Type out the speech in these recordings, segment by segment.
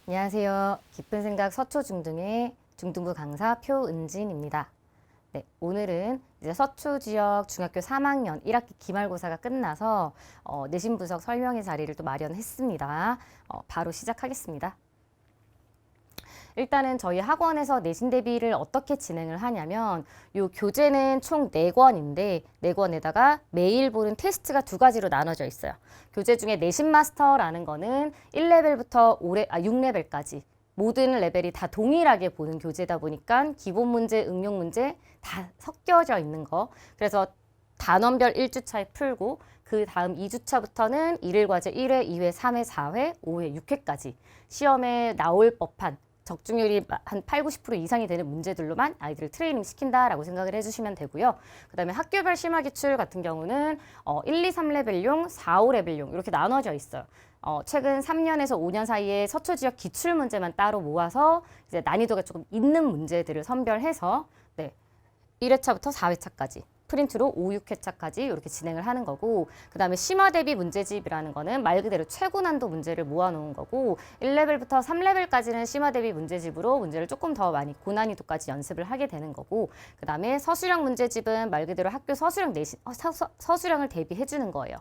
안녕하세요. 깊은 생각 서초중등의 중등부 강사 표은진입니다. 네, 오늘은 이제 서초 지역 중학교 3학년 1학기 기말고사가 끝나서 내신 분석 설명회 자리를 또 마련했습니다. 바로 시작하겠습니다. 일단은 저희 학원에서 내신 대비를 어떻게 진행을 하냐면 요 교재는 총 4권인데 4권에다가 매일 보는 테스트가 2가지로 나눠져 있어요. 교재 중에 내신 마스터라는 거는 1레벨부터 6레벨까지 모든 레벨이 다 동일하게 보는 교재다 보니까 기본 문제, 응용 문제 다 섞여져 있는 거. 그래서 단원별 1주차에 풀고 그 다음 2주차부터는 1일 과제 1회, 2회, 3회, 4회, 5회, 6회까지 시험에 나올 법한 적중률이 한 8, 90% 이상이 되는 문제들로만 아이들을 트레이닝 시킨다라고 생각을 해주시면 되고요. 그 다음에 학교별 심화기출 같은 경우는 1, 2, 3레벨용, 4, 5레벨용 이렇게 나눠져 있어요. 최근 3년에서 5년 사이에 서초 지역 기출 문제만 따로 모아서 이제 난이도가 조금 있는 문제들을 선별해서 1회차부터 4회차까지 프린트로 5, 6회차까지 이렇게 진행을 하는 거고, 그 다음에 심화 대비 문제집이라는 거는 말 그대로 최고 난도 문제를 모아놓은 거고 1레벨부터 3레벨까지는 심화 대비 문제집으로 문제를 조금 더 많이 고난이도까지 연습을 하게 되는 거고, 그 다음에 서술형 문제집은 말 그대로 학교 서술형 내신 서술형을 대비해 주는 거예요.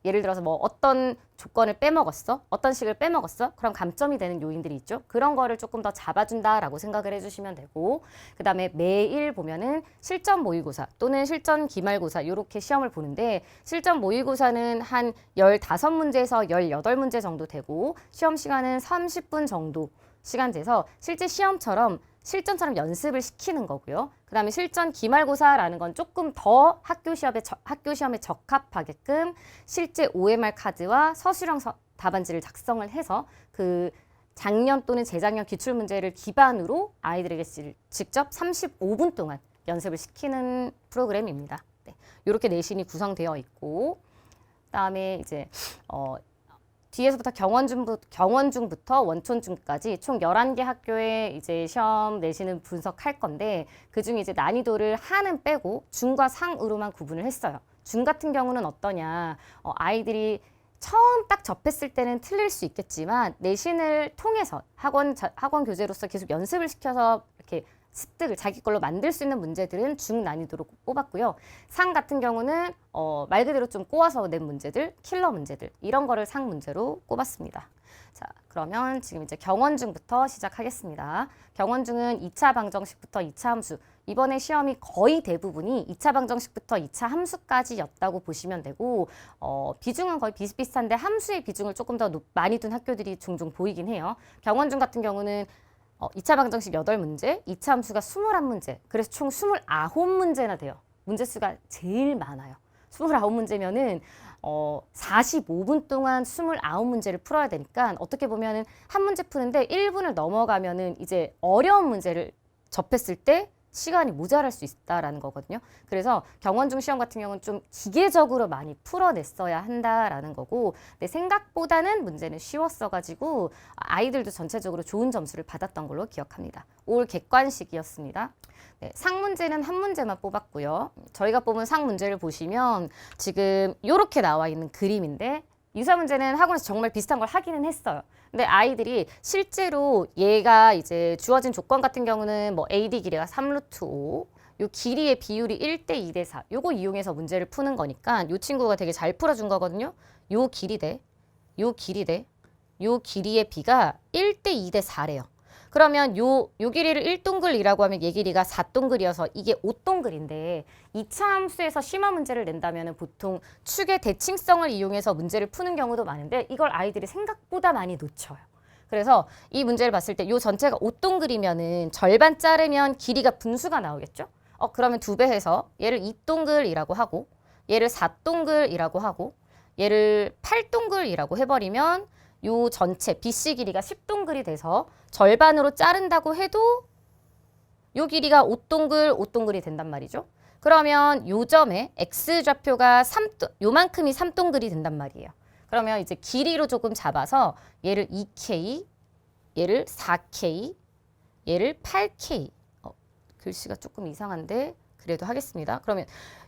예를 들어서 뭐 어떤 조건을 빼먹었어? 어떤 식을 빼먹었어? 그럼 감점이 되는 요인들이 있죠. 그런 거를 조금 더 잡아준다라고 생각을 해주시면 되고, 그 다음에 매일 보면은 실전 모의고사 또는 실전 기말고사 이렇게 시험을 보는데, 실전 모의고사는 한 15문제에서 18문제 정도 되고 시험 시간은 30분 정도 시간 돼서 실제 시험처럼 실전처럼 연습을 시키는 거고요. 그 다음에 실전 기말고사라는 건 조금 더 학교 시험에 적합하게끔 실제 OMR 카드와 서술형 답안지를 작성을 해서 그 작년 또는 재작년 기출문제를 기반으로 아이들에게 직접 35분 동안 연습을 시키는 프로그램입니다. 네, 이렇게 내신이 구성되어 있고, 그다음에 이제 뒤에서부터 경원중부터 원촌중까지 총 11개 학교에 이제 시험 내신을 분석할 건데, 그중에 이제 난이도를 하는 빼고 중과 상으로만 구분을 했어요. 중 같은 경우는 어떠냐, 아이들이 처음 딱 접했을 때는 틀릴 수 있겠지만 내신을 통해서 학원 교재로서 계속 연습을 시켜서 이렇게 습득을 자기 걸로 만들 수 있는 문제들은 중 난이도로 뽑았고요. 상 같은 경우는 말 그대로 좀 꼬아서 낸 문제들, 킬러 문제들 이런 거를 상 문제로 꼽았습니다. 자, 그러면 지금 이제 경원중부터 시작하겠습니다. 경원중은 2차 방정식부터 2차 함수. 이번에 시험이 거의 대부분이 2차 방정식부터 2차 함수까지였다고 보시면 되고, 비중은 거의 비슷비슷한데 함수의 비중을 조금 더 많이 둔 학교들이 종종 보이긴 해요. 경원중 같은 경우는 2차 방정식 8문제, 2차 함수가 21문제. 그래서 총 29문제나 돼요. 문제수가 제일 많아요. 29문제면은 45분 동안 29문제를 풀어야 되니까 어떻게 보면은 한 문제 푸는데 1분을 넘어가면은 이제 어려운 문제를 접했을 때 시간이 모자랄 수 있다라는 거거든요. 그래서 경원중 시험 같은 경우는 좀 기계적으로 많이 풀어냈어야 한다라는 거고, 근데 생각보다는 문제는 쉬웠어가지고 아이들도 전체적으로 좋은 점수를 받았던 걸로 기억합니다. 올 객관식이었습니다. 네, 상 문제는 한 문제만 뽑았고요. 저희가 뽑은 상 문제를 보시면 지금 이렇게 나와 있는 그림인데, 유사 문제는 학원에서 정말 비슷한 걸 하기는 했어요. 근데 아이들이 실제로 얘가 이제 주어진 조건 같은 경우는 뭐 AD 길이가 3루트 5, 요 길이의 비율이 1대 2대 4, 요거 이용해서 문제를 푸는 거니까 요 친구가 되게 잘 풀어준 거거든요. 요 길이 대, 요 길이 대, 요 길이의 비가 1대 2대 4래요. 그러면 요 길이를 1동글이라고 하면 얘 길이가 4동글이어서 이게 5동글인데 2차 함수에서 심화 문제를 낸다면 보통 축의 대칭성을 이용해서 문제를 푸는 경우도 많은데 이걸 아이들이 생각보다 많이 놓쳐요. 그래서 이 문제를 봤을 때 요 전체가 5동글이면은 절반 자르면 길이가 분수가 나오겠죠? 그러면 2배 해서 얘를 2동글이라고 하고 얘를 4동글이라고 하고 얘를 8동글이라고 해버리면 요 전체 BC 길이가 10동글이 돼서 절반으로 자른다고 해도 요 길이가 5동글이 된단 말이죠. 그러면 요 점에 X좌표가 요만큼이 3동글이 된단 말이에요. 그러면 이제 길이로 조금 잡아서 얘를 2K, 얘를 4K, 얘를 8K. 글씨가 조금 이상한데 그래도 하겠습니다. 그러면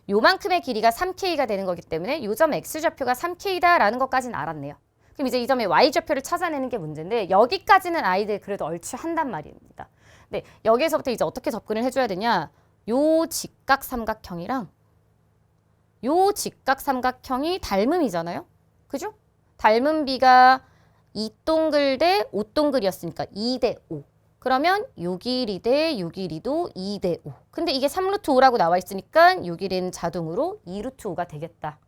요만큼의 길이가 3K가 되는 거기 때문에 요 점 X좌표가 3K다라는 것까지는 알았네요. 그럼 이제 이 점의 Y좌표를 찾아내는 게 문제인데 여기까지는 아이들 그래도 얼추 한단 말입니다. 네, 여기에서부터 이제 어떻게 접근을 해줘야 되냐. 요 직각삼각형이랑 요 직각삼각형이 닮음이잖아요. 그죠? 닮은 비가 2동글 대 5동글이었으니까 2대 5. 그러면 요 길이 대 요 길이도 2대 5. 근데 이게 3루트 5라고 나와 있으니까 요 길이는 자동으로 2루트 5가 되겠다.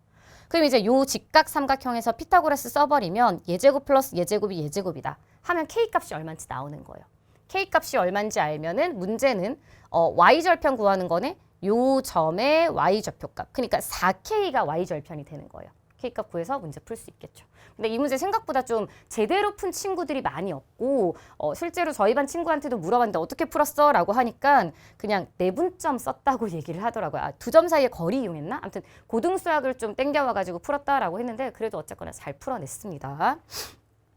그럼 이제 요 직각삼각형에서 피타고라스 써버리면 예제곱 플러스 예제곱이 예제곱이다. 하면 K값이 얼마인지 나오는 거예요. K값이 얼마인지 알면은 문제는 Y절편 구하는 거네. 요 점의 Y좌표값. 그러니까 4K가 Y절편이 되는 거예요. K값 구해서 문제 풀 수 있겠죠. 근데 이 문제 생각보다 좀 제대로 푼 친구들이 많이 없고 실제로 저희 반 친구한테도 물어봤는데 어떻게 풀었어? 라고 하니까 그냥 내분점 썼다고 얘기를 하더라고요. 아, 두 점 사이에 거리 이용했나? 아무튼 고등수학을 좀 땡겨와가지고 풀었다라고 했는데 그래도 어쨌거나 잘 풀어냈습니다.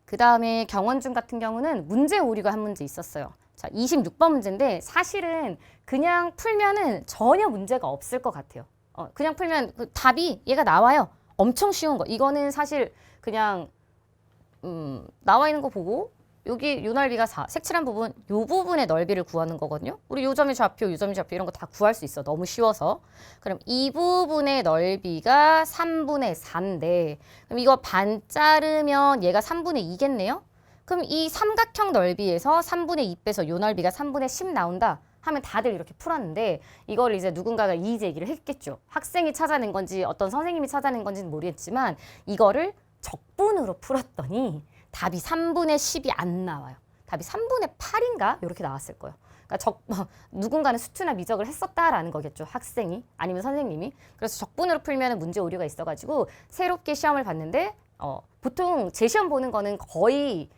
그 다음에 경원중 같은 경우는 문제 오류가 한 문제 있었어요. 자, 26번 문제인데 사실은 그냥 풀면은 전혀 문제가 없을 것 같아요. 그냥 풀면 그 답이 얘가 나와요. 엄청 쉬운 거. 이거는 사실 그냥 나와 있는 거 보고 여기 요 넓이가 4, 색칠한 부분, 요 부분의 넓이를 구하는 거거든요. 우리 요 점의 좌표, 요 점의 좌표 이런 거 다 구할 수 있어. 너무 쉬워서. 그럼 이 부분의 넓이가 3분의 4인데 그럼 이거 반 자르면 얘가 3분의 2겠네요. 그럼 이 삼각형 넓이에서 3분의 2 빼서 요 넓이가 3분의 10 나온다. 하면 다들 이렇게 풀었는데 이걸 이제 누군가가 이의 제기를 했겠죠. 학생이 찾아낸 건지 어떤 선생님이 찾아낸 건지는 모르겠지만 이거를 적분으로 풀었더니 답이 3분의 10이 안 나와요. 답이 3분의 8인가? 이렇게 나왔을 거예요. 그러니까 누군가는 수투나 미적을 했었다라는 거겠죠. 학생이 아니면 선생님이. 그래서 적분으로 풀면 문제 오류가 있어가지고 새롭게 시험을 봤는데 보통 제 시험 보는 거는 거의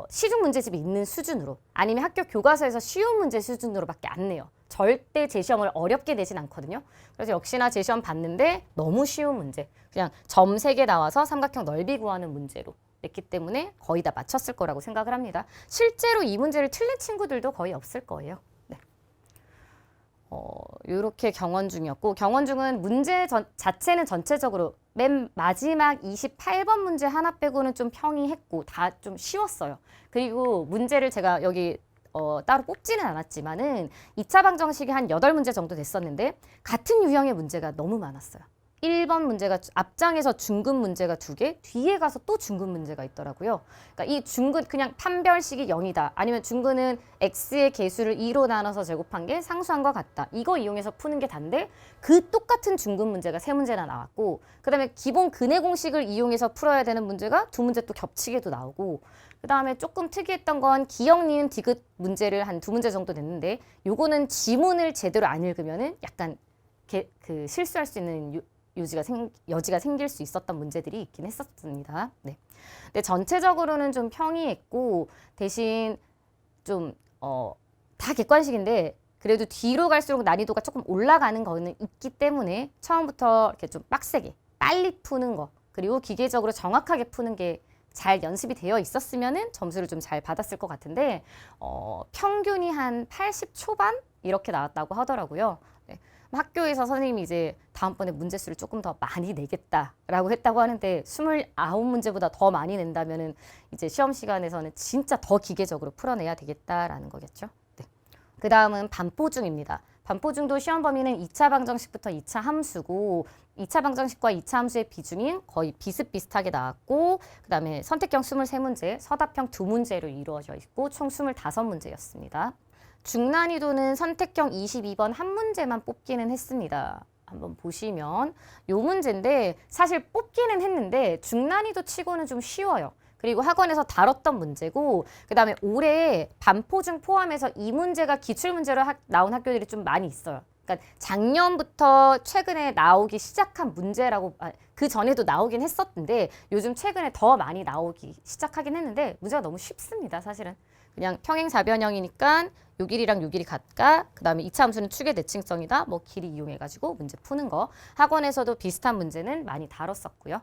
시중 문제집이 있는 수준으로 아니면 학교 교과서에서 쉬운 문제 수준으로밖에 안 내요. 절대 제 시험을 어렵게 내진 않거든요. 그래서 역시나 제 시험 봤는데 너무 쉬운 문제. 그냥 점 3개 나와서 삼각형 넓이 구하는 문제로 냈기 때문에 거의 다 맞췄을 거라고 생각을 합니다. 실제로 이 문제를 틀린 친구들도 거의 없을 거예요. 네. 요렇게 경원중이었고 경원중은 문제 자체는 전체적으로 맨 마지막 28번 문제 하나 빼고는 좀 평이했고 다 좀 쉬웠어요. 그리고 문제를 제가 여기 따로 뽑지는 않았지만은 2차 방정식이 한 8문제 정도 됐었는데 같은 유형의 문제가 너무 많았어요. 1번 문제가 앞장에서 중근 문제가 2개, 뒤에 가서 또 중근 문제가 있더라고요. 그러니까 이 중근 그냥 판별식이 0이다. 아니면 중근은 x의 개수를 2로 나눠서 제곱한 게 상수한 것 같다. 이거 이용해서 푸는 게 단데 그 똑같은 중근 문제가 3문제나 나왔고 그다음에 기본 근해 공식을 이용해서 풀어야 되는 문제가 2문제 또 겹치게도 나오고 그다음에 조금 특이했던 건 기역, 니은, 디귿 문제를 한 2문제 정도 냈는데 요거는 지문을 제대로 안 읽으면은 약간 실수할 수 있는 여지가 생길 수 있었던 문제들이 있긴 했었습니다. 네. 근데 전체적으로는 좀 평이했고 대신 좀 다 객관식인데 그래도 뒤로 갈수록 난이도가 조금 올라가는 거는 있기 때문에 처음부터 이렇게 좀 빡세게 빨리 푸는 거 그리고 기계적으로 정확하게 푸는 게 잘 연습이 되어 있었으면은 점수를 좀 잘 받았을 것 같은데 평균이 한 80 초반 이렇게 나왔다고 하더라고요. 네. 학교에서 선생님이 이제 다음번에 문제수를 조금 더 많이 내겠다라고 했다고 하는데 29문제보다 더 많이 낸다면은 이제 시험 시간에서는 진짜 더 기계적으로 풀어내야 되겠다라는 거겠죠. 네. 그 다음은 반포중입니다. 반포중도 시험 범위는 2차 방정식부터 2차 함수고 2차 방정식과 2차 함수의 비중이 거의 비슷비슷하게 나왔고 그 다음에 선택형 23문제, 서답형 2문제로 이루어져 있고 총 25문제였습니다. 중난이도는 선택형 22번 한 문제만 뽑기는 했습니다. 한번 보시면 요 문제인데 사실 뽑기는 했는데 중난이도 치고는 좀 쉬워요. 그리고 학원에서 다뤘던 문제고 그 다음에 올해 반포중 포함해서 이 문제가 기출문제로 나온 학교들이 좀 많이 있어요. 그러니까 작년부터 최근에 나오기 시작한 문제라고 그 전에도 나오긴 했었는데 요즘 최근에 더 많이 나오기 시작하긴 했는데 문제가 너무 쉽습니다. 사실은. 그냥 평행사변형이니까 요 길이랑 요 길이 같까 그 다음에 2차 함수는 축의 대칭성이다. 뭐 길이 이용해가지고 문제 푸는 거. 학원에서도 비슷한 문제는 많이 다뤘었고요.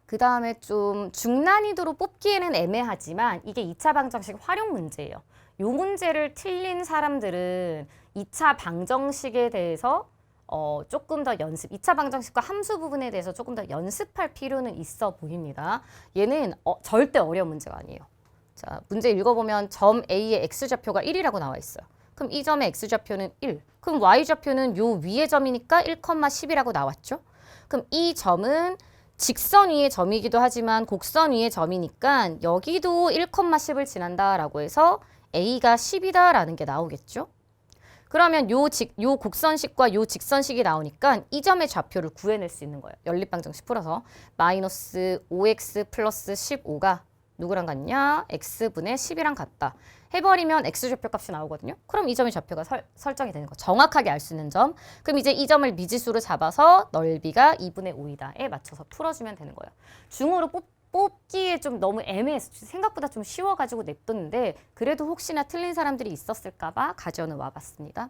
그 다음에 좀 중난이도로 뽑기에는 애매하지만 이게 2차 방정식 활용 문제예요. 요 문제를 틀린 사람들은 2차 방정식에 대해서 조금 더 2차 방정식과 함수 부분에 대해서 조금 더 연습할 필요는 있어 보입니다. 얘는 절대 어려운 문제가 아니에요. 자, 문제 읽어보면 점 A의 X좌표가 1이라고 나와 있어요. 그럼 이 점의 X좌표는 1. 그럼 Y좌표는 요 위의 점이니까 1,10이라고 나왔죠. 그럼 이 점은 직선 위의 점이기도 하지만 곡선 위의 점이니까 여기도 1,10을 지난다라고 해서 A가 10이다라는 게 나오겠죠. 그러면 요 곡선식과 요 직선식이 나오니까 이 점의 좌표를 구해낼 수 있는 거예요. 연립방정식 풀어서 마이너스 5x 플러스 15가 누구랑 같냐? x분의 10이랑 같다. 해버리면 x좌표 값이 나오거든요. 그럼 이 점의 좌표가 설정이 되는 거. 정확하게 알 수 있는 점. 그럼 이제 이 점을 미지수로 잡아서 넓이가 2분의 5이다에 맞춰서 풀어주면 되는 거예요. 중으로 뽑기에 좀 너무 애매해서 생각보다 좀 쉬워가지고 냅뒀는데 그래도 혹시나 틀린 사람들이 있었을까 봐 가져는 와봤습니다.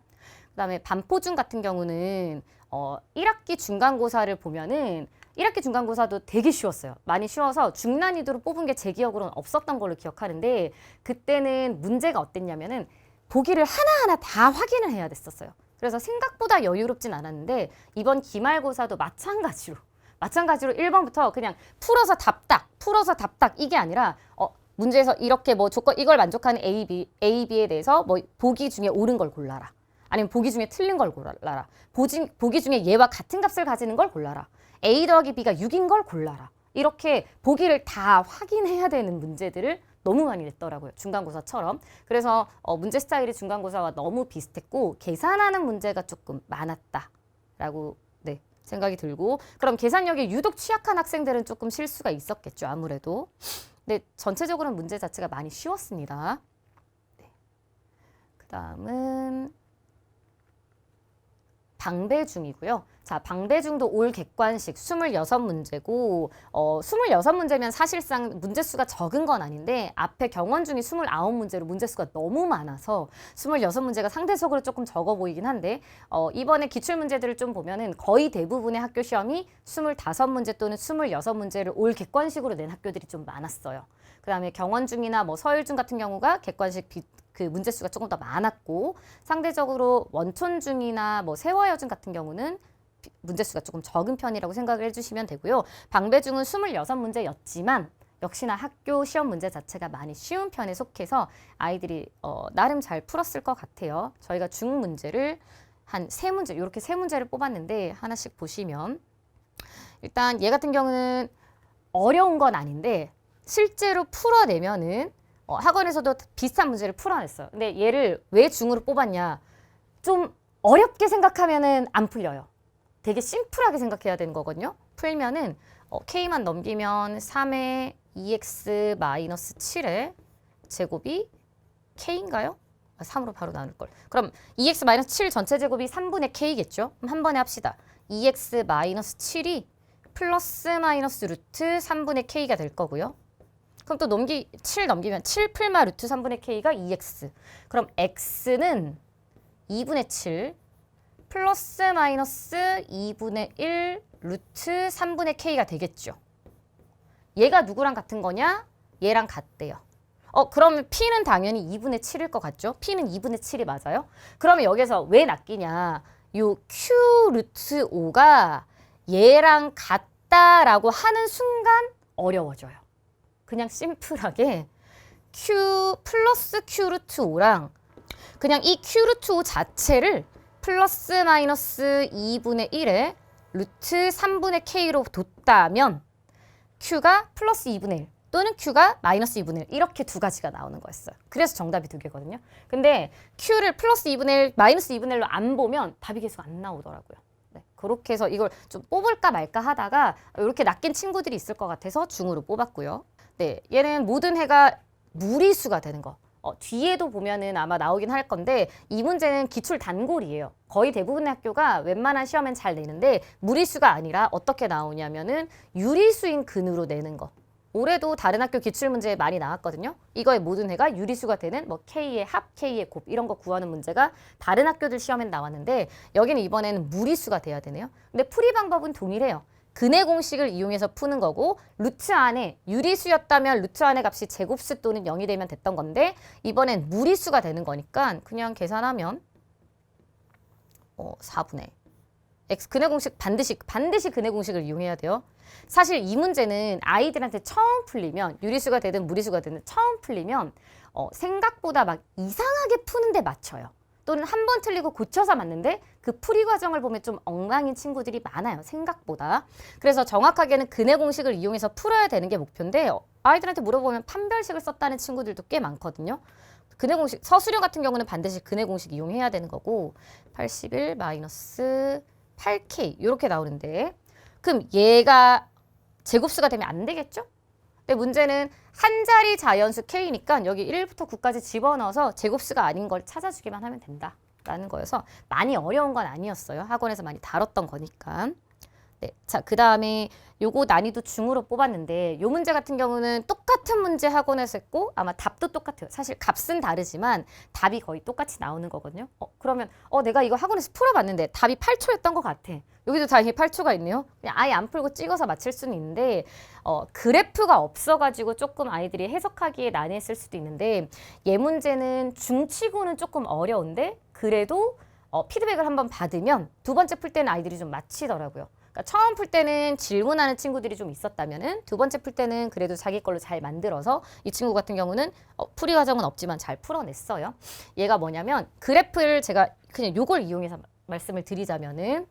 그다음에 반포중 같은 경우는 1학기 중간고사를 보면은 1학기 중간고사도 되게 쉬웠어요. 많이 쉬워서 중난이도로 뽑은 게 제 기억으로는 없었던 걸로 기억하는데 그때는 문제가 어땠냐면은 보기를 하나하나 다 확인을 해야 됐었어요. 그래서 생각보다 여유롭진 않았는데 이번 기말고사도 마찬가지로 1번부터 그냥 풀어서 답딱 이게 아니라 문제에서 이렇게 뭐 조건 이걸 만족하는 A, B에 대해서 뭐 보기 중에 옳은 걸 골라라. 아니면 보기 중에 틀린 걸 골라라. 보기 중에 얘와 같은 값을 가지는 걸 골라라. A 더하기 B가 6인 걸 골라라. 이렇게 보기를 다 확인해야 되는 문제들을 너무 많이 냈더라고요. 중간고사처럼. 그래서 문제 스타일이 중간고사와 너무 비슷했고 계산하는 문제가 조금 많았다라고 생각이 들고 그럼 계산력이 유독 취약한 학생들은 조금 실수가 있었겠죠. 아무래도. 근데 전체적으로는 문제 자체가 많이 쉬웠습니다. 네. 그 다음은 방배중이고요. 자, 방배중도 올 객관식 26문제고 26문제면 사실상 문제수가 적은 건 아닌데 앞에 경원중이 29문제로 문제수가 너무 많아서 26문제가 상대적으로 조금 적어 보이긴 한데 이번에 기출문제들을 좀 보면은 거의 대부분의 학교 시험이 25문제 또는 26문제를 올 객관식으로 낸 학교들이 좀 많았어요. 그 다음에 경원중이나 뭐 서울중 같은 경우가 객관식 그 문제수가 조금 더 많았고 상대적으로 원촌중이나 뭐 세워여중 같은 경우는 문제수가 조금 적은 편이라고 생각을 해주시면 되고요. 방배중은 26문제였지만 역시나 학교 시험 문제 자체가 많이 쉬운 편에 속해서 아이들이 나름 잘 풀었을 것 같아요. 저희가 중 문제를 한 3문제 이렇게 3문제를 뽑았는데 하나씩 보시면 일단 얘 같은 경우는 어려운 건 아닌데 실제로 풀어내면은 학원에서도 비슷한 문제를 풀어냈어요. 근데 얘를 왜 중으로 뽑았냐? 좀 어렵게 생각하면은 안 풀려요. 되게 심플하게 생각해야 되는 거거든요. 풀면은 K만 넘기면 3의 2x 마이너스 7의 제곱이 K인가요? 3으로 바로 나눌 걸. 그럼 2x 마이너스 7 전체 제곱이 3분의 K겠죠? 그럼 한 번에 합시다. 2x 마이너스 7이 플러스 마이너스 루트 3분의 K가 될 거고요. 그럼 또 7 넘기면 7 풀마 루트 3분의 K가 2x. 그럼 x는 2분의 7 플러스 마이너스 2분의 1 루트 3분의 K가 되겠죠. 얘가 누구랑 같은 거냐? 얘랑 같대요. 그러면 P는 당연히 2분의 7일 것 같죠? P는 2분의 7이 맞아요? 그러면 여기서 왜 낚이냐? 요 Q 루트 5가 얘랑 같다라고 하는 순간 어려워져요. 그냥 심플하게 Q 플러스 Q 루트 5랑 그냥 이 Q 루트 5 자체를 플러스 마이너스 2분의 1에 루트 3분의 K로 뒀다면 Q가 플러스 2분의 1 또는 Q가 마이너스 2분의 1 이렇게 두 가지가 나오는 거였어요. 그래서 정답이 두 개거든요. 근데 Q를 플러스 2분의 1, 마이너스 2분의 1로 안 보면 답이 계속 안 나오더라고요. 네, 그렇게 해서 이걸 좀 뽑을까 말까 하다가 이렇게 낚인 친구들이 있을 것 같아서 중으로 뽑았고요. 네, 얘는 모든 해가 무리수가 되는 거. 뒤에도 보면은 아마 나오긴 할 건데 이 문제는 기출 단골이에요. 거의 대부분의 학교가 웬만한 시험엔 잘 내는데 무리수가 아니라 어떻게 나오냐면은 유리수인 근으로 내는 거. 올해도 다른 학교 기출 문제에 많이 나왔거든요. 이거의 모든 해가 유리수가 되는 뭐 K의 합, K의 곱 이런 거 구하는 문제가 다른 학교들 시험엔 나왔는데 여기는 이번에는 무리수가 돼야 되네요. 근데 풀이 방법은 동일해요. 근해 공식을 이용해서 푸는 거고 루트 안에 유리수였다면 루트 안의 값이 제곱수 또는 0이 되면 됐던 건데 이번엔 무리수가 되는 거니까 그냥 계산하면 4분의 x 근해 공식 반드시 근해 공식을 이용해야 돼요. 사실 이 문제는 아이들한테 처음 풀리면 유리수가 되든 무리수가 되든 처음 풀리면 생각보다 막 이상하게 푸는데 맞춰요. 또는 한 번 틀리고 고쳐서 맞는데 그 풀이 과정을 보면 좀 엉망인 친구들이 많아요. 생각보다. 그래서 정확하게는 근해 공식을 이용해서 풀어야 되는 게 목표인데 아이들한테 물어보면 판별식을 썼다는 친구들도 꽤 많거든요. 근해 공식, 서술형 같은 경우는 반드시 근해 공식 이용해야 되는 거고 81 마이너스 8k 이렇게 나오는데 그럼 얘가 제곱수가 되면 안 되겠죠? 근데 문제는 한 자리 자연수 k니까 여기 1부터 9까지 집어넣어서 제곱수가 아닌 걸 찾아주기만 하면 된다라는 거여서 많이 어려운 건 아니었어요. 학원에서 많이 다뤘던 거니까. 네, 자, 그 다음에 요거 난이도 중으로 뽑았는데 요 문제 같은 경우는 똑같은 문제 학원에서 했고 아마 답도 똑같아요. 사실 값은 다르지만 답이 거의 똑같이 나오는 거거든요. 그러면 내가 이거 학원에서 풀어봤는데 답이 8초였던 것 같아. 여기도 다행히 8초가 있네요. 그냥 아예 안 풀고 찍어서 맞힐 수는 있는데 그래프가 없어가지고 조금 아이들이 해석하기에 난해했을 수도 있는데 얘 문제는 중치고는 조금 어려운데 그래도 피드백을 한번 받으면 두 번째 풀 때는 아이들이 좀 맞히더라고요. 그러니까 처음 풀 때는 질문하는 친구들이 좀 있었다면은 두 번째 풀 때는 그래도 자기 걸로 잘 만들어서 이 친구 같은 경우는 풀이 과정은 없지만 잘 풀어냈어요. 얘가 뭐냐면 그래프를 제가 그냥 요걸 이용해서 말씀을 드리자면은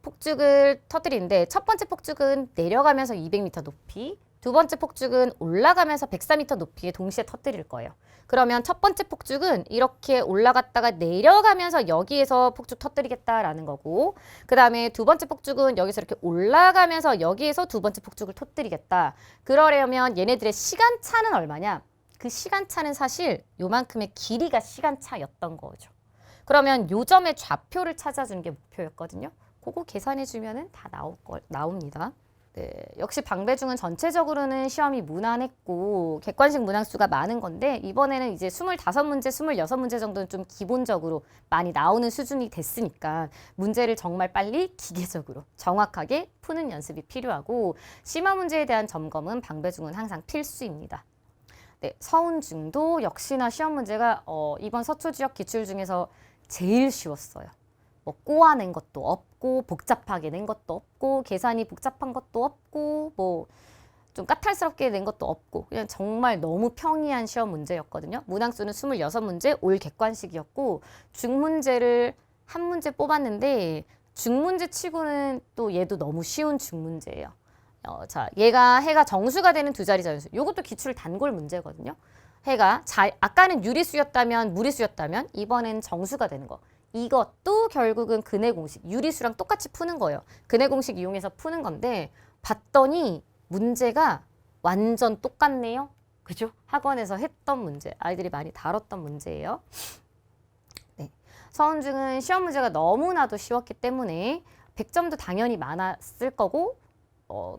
폭죽을 터뜨리는데 첫 번째 폭죽은 내려가면서 200m 높이, 두 번째 폭죽은 올라가면서 104m 높이에 동시에 터뜨릴 거예요. 그러면 첫 번째 폭죽은 이렇게 올라갔다가 내려가면서 여기에서 폭죽 터뜨리겠다라는 거고 그 다음에 두 번째 폭죽은 여기서 이렇게 올라가면서 여기에서 두 번째 폭죽을 터뜨리겠다. 그러려면 얘네들의 시간차는 얼마냐? 그 시간차는 사실 요만큼의 길이가 시간차였던 거죠. 그러면 요 점의 좌표를 찾아주는 게 목표였거든요. 그거 계산해주면은 다 나옵니다. 네, 역시 방배중은 전체적으로는 시험이 무난했고 객관식 문항수가 많은 건데 이번에는 이제 25문제, 26문제 정도는 좀 기본적으로 많이 나오는 수준이 됐으니까 문제를 정말 빨리 기계적으로 정확하게 푸는 연습이 필요하고 심화 문제에 대한 점검은 방배중은 항상 필수입니다. 네, 서운중도 역시나 시험 문제가 이번 서초지역 기출 중에서 제일 쉬웠어요. 뭐 꼬아낸 것도 없고 복잡하게 낸 것도 없고 계산이 복잡한 것도 없고 뭐 좀 까탈스럽게 낸 것도 없고 그냥 정말 너무 평이한 시험 문제였거든요. 문항수는 26문제 올 객관식이었고 중문제를 한 문제 뽑았는데 중문제 치고는 또 얘도 너무 쉬운 중문제예요. 자, 해가 정수가 되는 두 자리 자연수. 요것도 기출 단골 문제거든요. 해가 아까는 유리수였다면 무리수였다면 이번엔 정수가 되는 거. 이것도 결국은 근해 공식, 유리수랑 똑같이 푸는 거예요. 근해 공식 이용해서 푸는 건데 봤더니 문제가 완전 똑같네요. 그죠? 학원에서 했던 문제, 아이들이 많이 다뤘던 문제예요. 네. 서운중은 시험 문제가 너무나도 쉬웠기 때문에 100점도 당연히 많았을 거고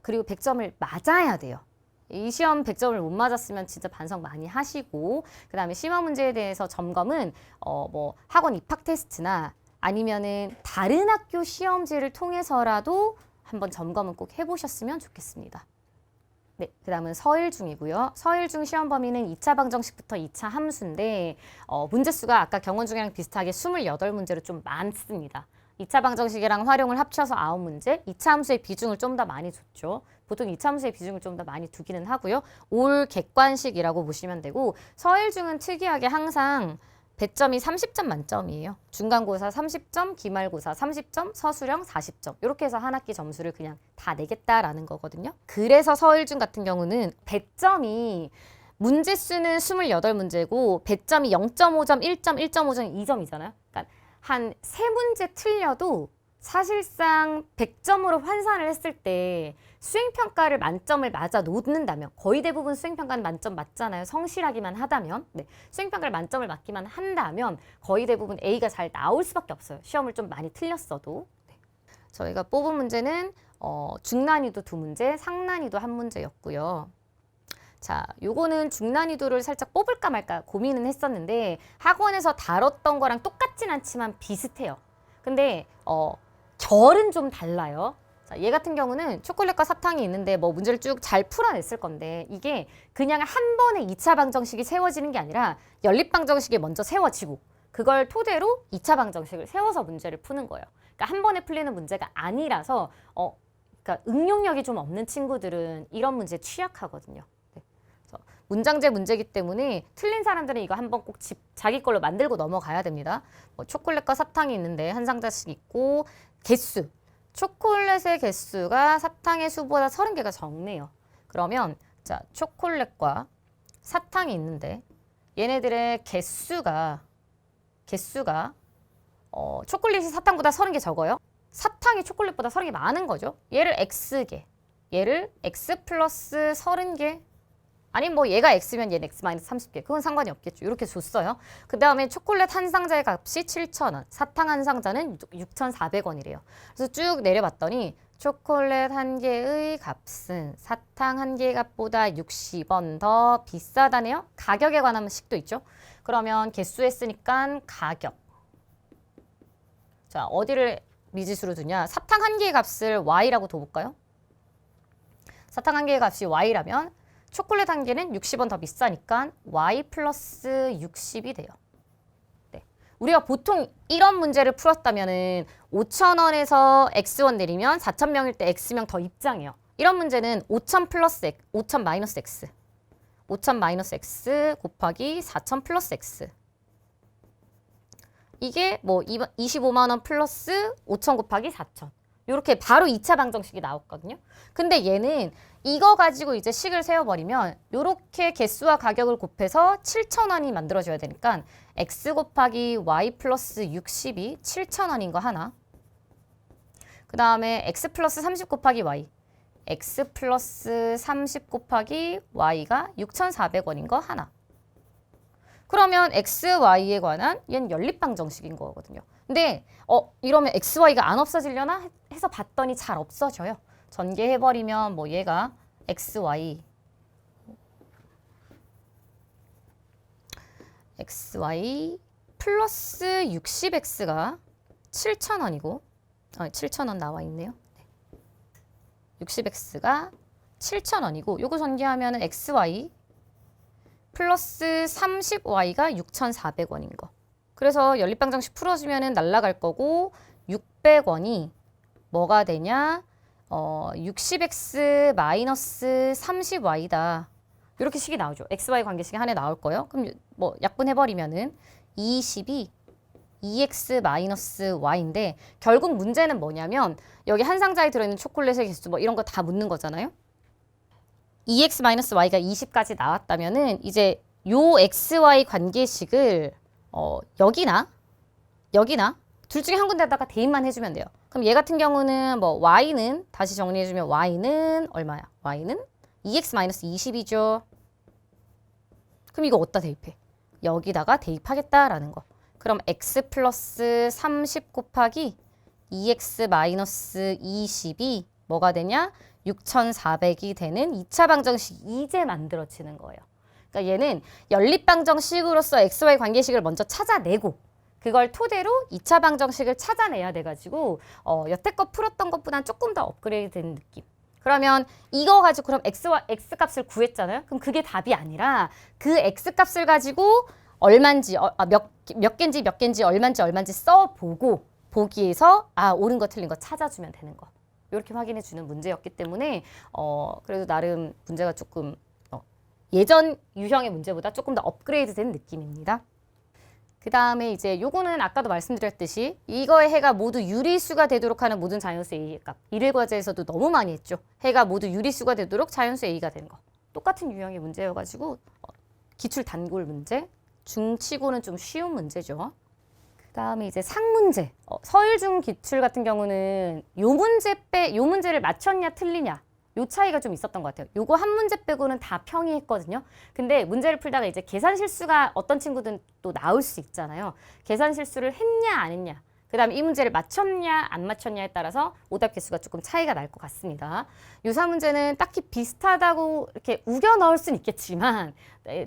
그리고 100점을 맞아야 돼요. 이 시험 100점을 못 맞았으면 진짜 반성 많이 하시고 그 다음에 심화 문제에 대해서 점검은 뭐 학원 입학 테스트나 아니면은 다른 학교 시험지를 통해서라도 한번 점검은 꼭 해보셨으면 좋겠습니다. 네, 그 다음은 서일중이고요. 서일중 시험 범위는 2차 방정식부터 2차 함수인데 문제수가 아까 경원중이랑 비슷하게 28문제로 좀 많습니다. 2차 방정식이랑 활용을 합쳐서 9문제, 2차 함수의 비중을 좀 더 많이 줬죠. 보통 2차 함수의 비중을 좀 더 많이 두기는 하고요. 올 객관식이라고 보시면 되고 서일중은 특이하게 항상 배점이 30점 만점이에요. 중간고사 30점, 기말고사 30점, 서술형 40점 이렇게 해서 한 학기 점수를 그냥 다 내겠다라는 거거든요. 그래서 서일중 같은 경우는 배점이 문제수는 28문제고 배점이 0.5점, 1점, 1.5점, 2점이잖아요. 그러니까 한 3문제 틀려도 사실상 100점으로 환산을 했을 때 수행평가를 만점을 맞아 놓는다면 거의 대부분 수행평가는 만점 맞잖아요. 성실하기만 하다면 수행평가를 만점을 맞기만 한다면 거의 대부분 A가 잘 나올 수밖에 없어요. 시험을 좀 많이 틀렸어도. 저희가 뽑은 문제는 중난이도 2문제, 상난이도 1문제였고요. 자, 요거는 중난이도를 살짝 뽑을까 말까 고민은 했었는데 학원에서 다뤘던 거랑 똑같진 않지만 비슷해요. 근데 결은 좀 달라요. 자, 자, 얘 같은 경우는 초콜릿과 사탕이 있는데 뭐 문제를 쭉 잘 풀어냈을 건데 이게 그냥 한 번에 2차 방정식이 세워지는 게 아니라 연립방정식이 먼저 세워지고 그걸 토대로 2차 방정식을 세워서 문제를 푸는 거예요. 그러니까 한 번에 풀리는 문제가 아니라서 그러니까 응용력이 좀 없는 친구들은 이런 문제에 취약하거든요. 네. 그래서 문장제 문제이기 때문에 틀린 사람들은 이거 한번 꼭 자기 걸로 만들고 넘어가야 됩니다. 뭐 초콜릿과 사탕이 있는데 한 상자씩 있고 개수. 초콜릿의 개수가 사탕의 수보다 30개가 적네요. 그러면 자 초콜릿과 사탕이 있는데 얘네들의 개수가 초콜릿이 사탕보다 30개 적어요. 사탕이 초콜릿보다 30개 많은 거죠. 얘를 X개, 얘를 X 플러스 30개, 아니면 뭐 얘가 X면 얘는 X 마이너스 30개. 그건 상관이 없겠죠. 이렇게 줬어요. 그 다음에 초콜릿 한 상자의 값이 7,000원, 사탕 한 상자는 6,400원이래요. 그래서 쭉 내려봤더니 초콜릿 한 개의 값은 사탕 한 개의 값보다 60원 더 비싸다네요. 가격에 관한 식도 있죠. 그러면 개수에 쓰니까 가격. 자, 어디를 미지수로 두냐? 사탕 한 개의 값을 Y라고 둬볼까요? 사탕 한 개의 값이 Y라면 초콜릿 한 개는 60원 더 비싸니까 Y 플러스 60이 돼요. 네. 우리가 보통 이런 문제를 풀었다면은 5,000원에서 X1 내리면 4,000명일 때 X명 더 입장해요. 이런 문제는 5,000 플러스 X, 5,000 마이너스 X. 5,000 마이너스 X 곱하기 4,000 플러스 X. 이게 뭐 25만 원 플러스 5,000 곱하기 4,000. 이렇게 바로 2차 방정식이 나왔거든요. 근데 얘는 이거 가지고 이제 식을 세워버리면 이렇게 개수와 가격을 곱해서 7,000원이 만들어져야 되니까 X 곱하기 Y 플러스 60이 7,000원인 거 하나. 그 다음에 X 플러스 30 곱하기 Y. X 플러스 30 곱하기 Y가 6,400원인 거 하나. 그러면 X, Y에 관한 얘는 연립방정식인 거거든요. 근데 이러면 X, Y가 안 없어지려나 해서 봤더니 잘 없어져요. 전개해버리면 뭐 얘가 X, Y 플러스 60X가 7,000원이고 7,000원 나와 있네요. 60X가 7,000원이고 요거 전개하면 XY 플러스 30Y가 6,400원인 거. 그래서 연립방정식 풀어주면 날라갈 거고 600원이 뭐가 되냐? 60X 마이너스 30Y다. 이렇게 식이 나오죠. XY 관계식이 하나 나올 거예요. 그럼 뭐 약분해버리면은 20이 2X 마이너스 Y인데 결국 문제는 뭐냐면 여기 한 상자에 들어있는 초콜릿의 개수 뭐 이런 거 다 묻는 거잖아요. 2X 마이너스 Y가 20까지 나왔다면은 이제 요 XY 관계식을 여기나 둘 중에 한 군데다가 대입만 해주면 돼요. 그럼 얘 같은 경우는 뭐 Y는 다시 정리해주면 Y는 얼마야? Y는 2X 마이너스 20이죠. 그럼 이거 어디다 대입해? 여기다가 대입하겠다라는 거. 그럼 X 플러스 30 곱하기 2X 마이너스 20이 뭐가 되냐? 6,400이 되는 2차 방정식이 이제 만들어지는 거예요. 그러니까 얘는 연립방정식으로서 XY 관계식을 먼저 찾아내고 그걸 토대로 2차 방정식을 찾아내야 돼가지고 여태껏 풀었던 것보다는 조금 더 업그레이드 된 느낌. 그러면 이거 가지고 그럼 X 값을 구했잖아요. 그럼 그게 답이 아니라 그 X 값을 가지고 얼만지 몇 개인지 얼만지 써보고 보기에서 옳은 거 틀린 거 찾아주면 되는 거. 이렇게 확인해 주는 문제였기 때문에 그래도 나름 문제가 조금 예전 유형의 문제보다 조금 더 업그레이드 된 느낌입니다. 그 다음에 이제 요거는 아까도 말씀드렸듯이 이거의 해가 모두 유리수가 되도록 하는 모든 자연수 A의 값. 일일 과제에서도 너무 많이 했죠. 해가 모두 유리수가 되도록 자연수 A가 되는 거. 똑같은 유형의 문제여가지고 기출 단골 문제, 중치고는 좀 쉬운 문제죠. 그 다음에 이제 상문제. 서울중 기출 같은 경우는 요 문제를 맞췄냐 틀리냐 요 차이가 좀 있었던 것 같아요. 요거 한 문제 빼고는 다 평이했거든요. 근데 문제를 풀다가 이제 계산 실수가 어떤 친구들은 또 나올 수 있잖아요. 계산 실수를 했냐 안 했냐. 그 다음에 이 문제를 맞췄냐 안 맞췄냐에 따라서 오답 개수가 조금 차이가 날 것 같습니다. 유사 문제는 딱히 비슷하다고 이렇게 우겨 넣을 수는 있겠지만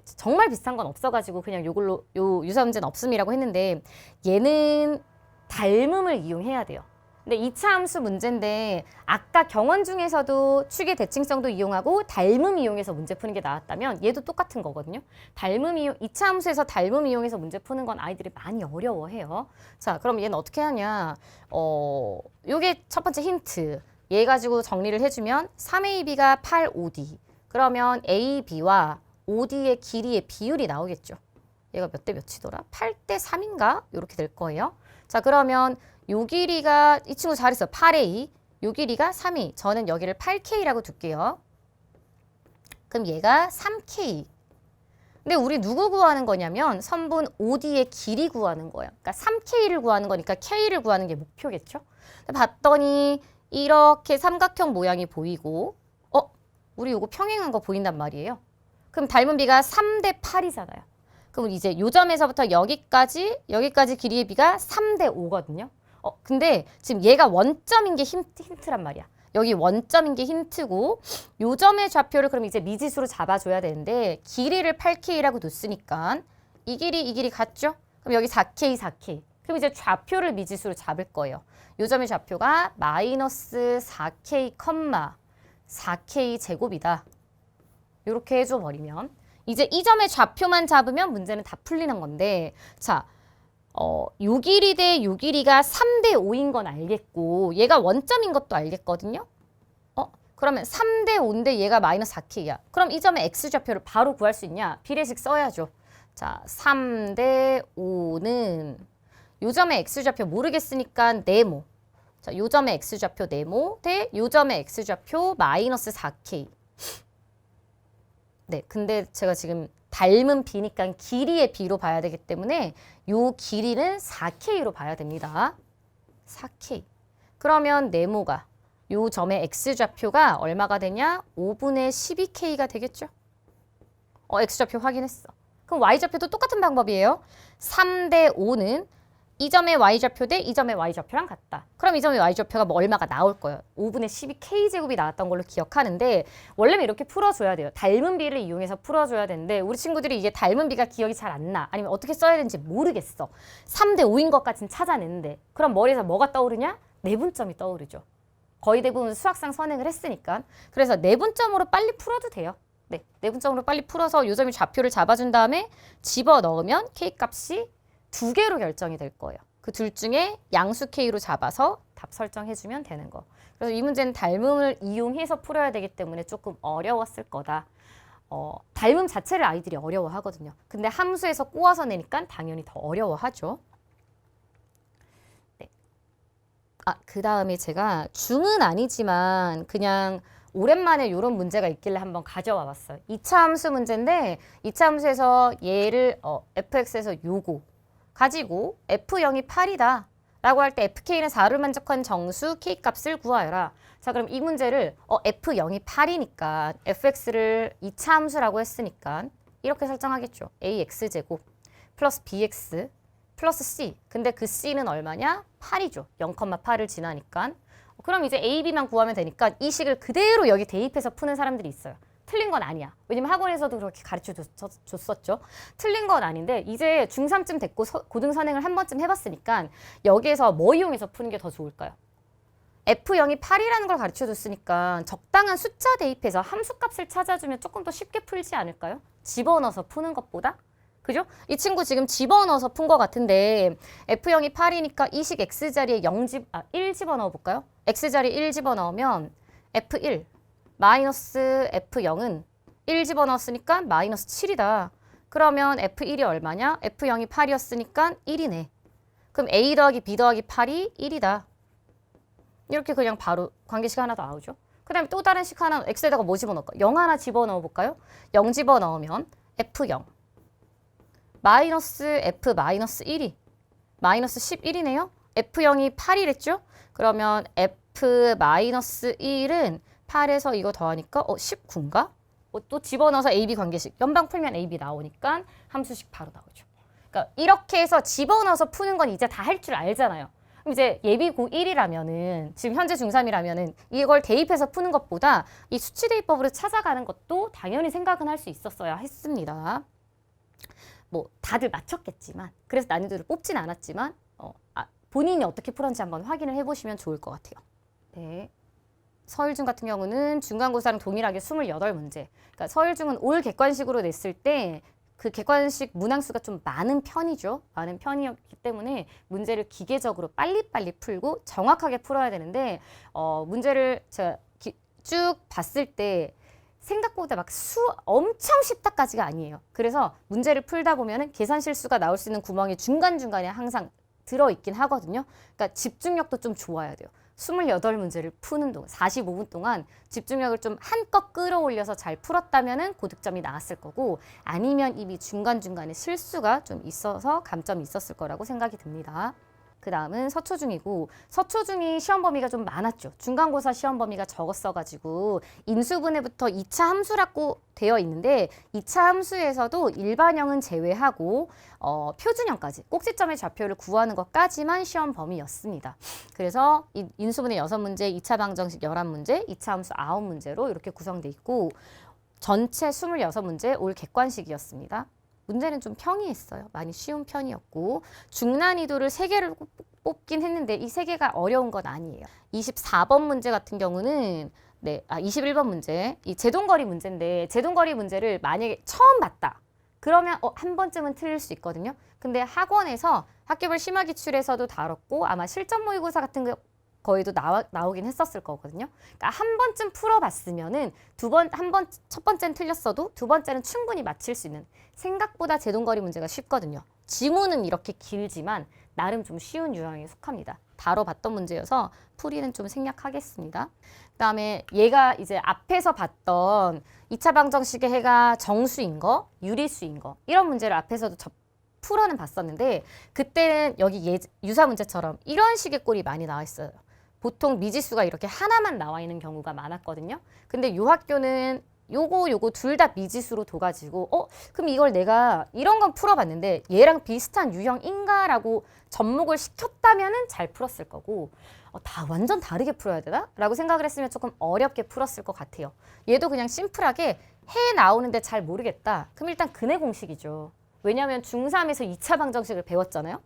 정말 비슷한 건 없어가지고 그냥 요걸로 요 유사 문제는 없음이라고 했는데 얘는 닮음을 이용해야 돼요. 근데 2차 함수 문제인데 아까 경원 중에서도 축의 대칭성도 이용하고 닮음 이용해서 문제 푸는 게 나왔다면 얘도 똑같은 거거든요. 2차 함수에서 닮음 이용해서 문제 푸는 건 아이들이 많이 어려워해요. 자, 그럼 얘는 어떻게 하냐? 요게 첫 번째 힌트. 얘 가지고 정리를 해주면 3AB가 8OD. 그러면 AB와 OD의 길이의 비율이 나오겠죠. 얘가 몇 대 몇이더라? 8대 3인가? 이렇게 될 거예요. 자, 그러면 요 길이가 이 친구 잘했어. 8A. 요 길이가 3A. 저는 여기를 8K라고 둘게요. 그럼 얘가 3K. 근데 우리 누구 구하는 거냐면 선분 OD의 길이 구하는 거예요. 그러니까 3K를 구하는 거니까 K를 구하는 게 목표겠죠. 봤더니 이렇게 삼각형 모양이 보이고 우리 요거 평행한 거 보인단 말이에요. 그럼 닮은 비가 3대 8이잖아요. 그럼 이제 요 점에서부터 여기까지 길이의 비가 3대 5거든요. 근데 지금 얘가 원점인 게 힌트란 말이야. 여기 원점인 게 힌트고 요 점의 좌표를 그럼 이제 미지수로 잡아줘야 되는데 길이를 8K라고 뒀으니까 이 길이 같죠? 그럼 여기 4K, 4K. 그럼 이제 좌표를 미지수로 잡을 거예요. 요 점의 좌표가 마이너스 4K, 4K 제곱이다. 이렇게 해줘 버리면 이제 이 점의 좌표만 잡으면 문제는 다 풀리는 건데 자, 요 길이 대 요 길이가 3대 5인 건 알겠고 얘가 원점인 것도 알겠거든요. 그러면 3대 5인데 얘가 마이너스 4K야. 그럼 이 점의 X좌표를 바로 구할 수 있냐? 비례식 써야죠. 자, 3대 5는 요 점의 X좌표 모르겠으니까 네모. 자, 요 점의 X좌표 네모 대 요 점의 X좌표 마이너스 4K. 네, 근데 제가 지금 닮은 비니까 길이의 비로 봐야 되기 때문에 요 길이는 4K로 봐야 됩니다. 4K. 그러면 네모가 요 점의 X좌표가 얼마가 되냐? 5분의 12K가 되겠죠? X좌표 확인했어. 그럼 Y좌표도 똑같은 방법이에요. 3대 5는 이 점의 Y좌표 대 이 점의 Y좌표랑 같다. 그럼 이 점의 Y좌표가 뭐 얼마가 나올 거예요. 5분의 12K제곱이 나왔던 걸로 기억하는데 원래는 이렇게 풀어줘야 돼요. 닮은 비를 이용해서 풀어줘야 되는데 우리 친구들이 이게 닮은 비가 기억이 잘 안 나. 아니면 어떻게 써야 되는지 모르겠어. 3대 5인 것까지는 찾아냈는데 그럼 머리에서 뭐가 떠오르냐? 내분점이 떠오르죠. 거의 대부분 수학상 선행을 했으니까. 그래서 내분점으로 빨리 풀어도 돼요. 네, 내분점으로 빨리 풀어서 요 점이 좌표를 잡아준 다음에 집어넣으면 K값이 2개로 결정이 될 거예요. 그 둘 중에 양수 K로 잡아서 답 설정해주면 되는 거. 그래서 이 문제는 닮음을 이용해서 풀어야 되기 때문에 조금 어려웠을 거다. 닮음 자체를 아이들이 어려워하거든요. 근데 함수에서 꼬아서 내니까 당연히 더 어려워하죠. 네. 그 다음에 제가 중은 아니지만 그냥 오랜만에 이런 문제가 있길래 한번 가져와 봤어요. 2차 함수 문제인데 2차 함수에서 얘를 fx에서 요거 가지고 f0이 8이다 라고 할 때 fk는 4를 만족한 정수 k값을 구하여라. 자, 그럼 이 문제를 f0이 8이니까 fx를 2차 함수라고 했으니까 이렇게 설정하겠죠. ax제곱 플러스 bx 플러스 c. 근데 그 c는 얼마냐? 8이죠. 0,8을 지나니까. 그럼 이제 a, b만 구하면 되니까 이 식을 그대로 여기 대입해서 푸는 사람들이 있어요. 틀린 건 아니야. 왜냐면 학원에서도 그렇게 가르쳐줬었죠. 틀린 건 아닌데 이제 중3쯤 됐고 고등 선행을 한 번쯤 해봤으니까 여기에서 뭐 이용해서 푸는 게 더 좋을까요? F0이 8이라는 걸 가르쳐줬으니까 적당한 숫자 대입해서 함수값을 찾아주면 조금 더 쉽게 풀지 않을까요? 집어넣어서 푸는 것보다? 그죠? 이 친구 지금 집어넣어서 푼 것 같은데 F0이 8이니까 이 식 X자리에 1 집어넣어 볼까요? X자리에 1 집어넣으면 F1 마이너스 F0은 1 집어넣었으니까 마이너스 7이다. 그러면 F1이 얼마냐? F0이 8이었으니까 1이네. 그럼 A 더하기 B 더하기 8이 1이다. 이렇게 그냥 바로 관계식 하나 더 나오죠. 그 다음에 또 다른 식 하나 X에다가 뭐 집어넣을까? 0 하나 집어넣어 볼까요? 0 집어넣으면 F0 마이너스 F 마이너스 1이 마이너스 11이네요. F0이 8이랬죠? 그러면 F 마이너스 1은 8에서 이거 더하니까 19인가? 또 집어넣어서 AB 관계식. 연방 풀면 AB 나오니까 함수식 바로 나오죠. 그러니까 이렇게 해서 집어넣어서 푸는 건 이제 다 할 줄 알잖아요. 그럼 이제 예비 고1이라면은 지금 현재 중3이라면은 이걸 대입해서 푸는 것보다 이 수치 대입법으로 찾아가는 것도 당연히 생각은 할 수 있었어야 했습니다. 뭐 다들 맞췄겠지만 그래서 난이도를 뽑진 않았지만 본인이 어떻게 풀었는지 한번 확인을 해보시면 좋을 것 같아요. 네. 서울중 같은 경우는 중간고사랑 동일하게 28문제. 그러니까 서울중은 올 객관식으로 냈을 때 그 객관식 문항수가 좀 많은 편이죠. 많은 편이었기 때문에 문제를 기계적으로 빨리빨리 풀고 정확하게 풀어야 되는데 문제를 제가 쭉 봤을 때 생각보다 막 엄청 쉽다까지가 아니에요. 그래서 문제를 풀다 보면은 계산 실수가 나올 수 있는 구멍이 중간중간에 항상 들어있긴 하거든요. 그러니까 집중력도 좀 좋아야 돼요. 28문제를 푸는 동안 45분 동안 집중력을 좀 한껏 끌어올려서 잘 풀었다면은 고득점이 나왔을 거고 아니면 이미 중간중간에 실수가 좀 있어서 감점이 있었을 거라고 생각이 듭니다. 그 다음은 서초중이고 서초중이 시험 범위가 좀 많았죠. 중간고사 시험 범위가 적었어가지고 인수분해부터 2차 함수라고 되어 있는데 2차 함수에서도 일반형은 제외하고 표준형까지 꼭지점의 좌표를 구하는 것까지만 시험 범위였습니다. 그래서 인수분해 6문제, 2차 방정식 11문제, 2차 함수 9문제로 이렇게 구성돼 있고 전체 26문제 올 객관식이었습니다. 문제는 좀 평이했어요. 많이 쉬운 편이었고 중난이도를 3개를 뽑긴 했는데 이 3개가 어려운 건 아니에요. 24번 문제 같은 경우는 21번 문제 이 제동거리 문제인데 제동거리 문제를 만약에 처음 봤다. 그러면 한 번쯤은 틀릴 수 있거든요. 근데 학원에서 학교별 심화기출에서도 다뤘고 아마 실전 모의고사 같은 거에도 나오긴 했었을 거거든요. 그러니까 한 번쯤 풀어봤으면은 첫 번째는 틀렸어도 두 번째는 충분히 맞힐 수 있는 생각보다 제동거리 문제가 쉽거든요. 지문은 이렇게 길지만 나름 좀 쉬운 유형에 속합니다. 다뤄봤던 문제여서 풀이는 좀 생략하겠습니다. 그다음에 얘가 이제 앞에서 봤던 2차 방정식의 해가 정수인 거, 유리수인 거 이런 문제를 앞에서도 풀어는 봤었는데 그때는 여기 유사 문제처럼 이런 식의 꼴이 많이 나와 있어요. 보통 미지수가 이렇게 하나만 나와 있는 경우가 많았거든요. 근데 요 학교는 요거 둘 다 미지수로 둬가지고 그럼 이걸 내가 이런 건 풀어봤는데 얘랑 비슷한 유형인가라고 접목을 시켰다면은 잘 풀었을 거고 다 완전 다르게 풀어야 되나? 라고 생각을 했으면 조금 어렵게 풀었을 것 같아요. 얘도 그냥 심플하게 해 나오는데 잘 모르겠다. 그럼 일단 근해 공식이죠. 왜냐하면 중3에서 2차 방정식을 배웠잖아요.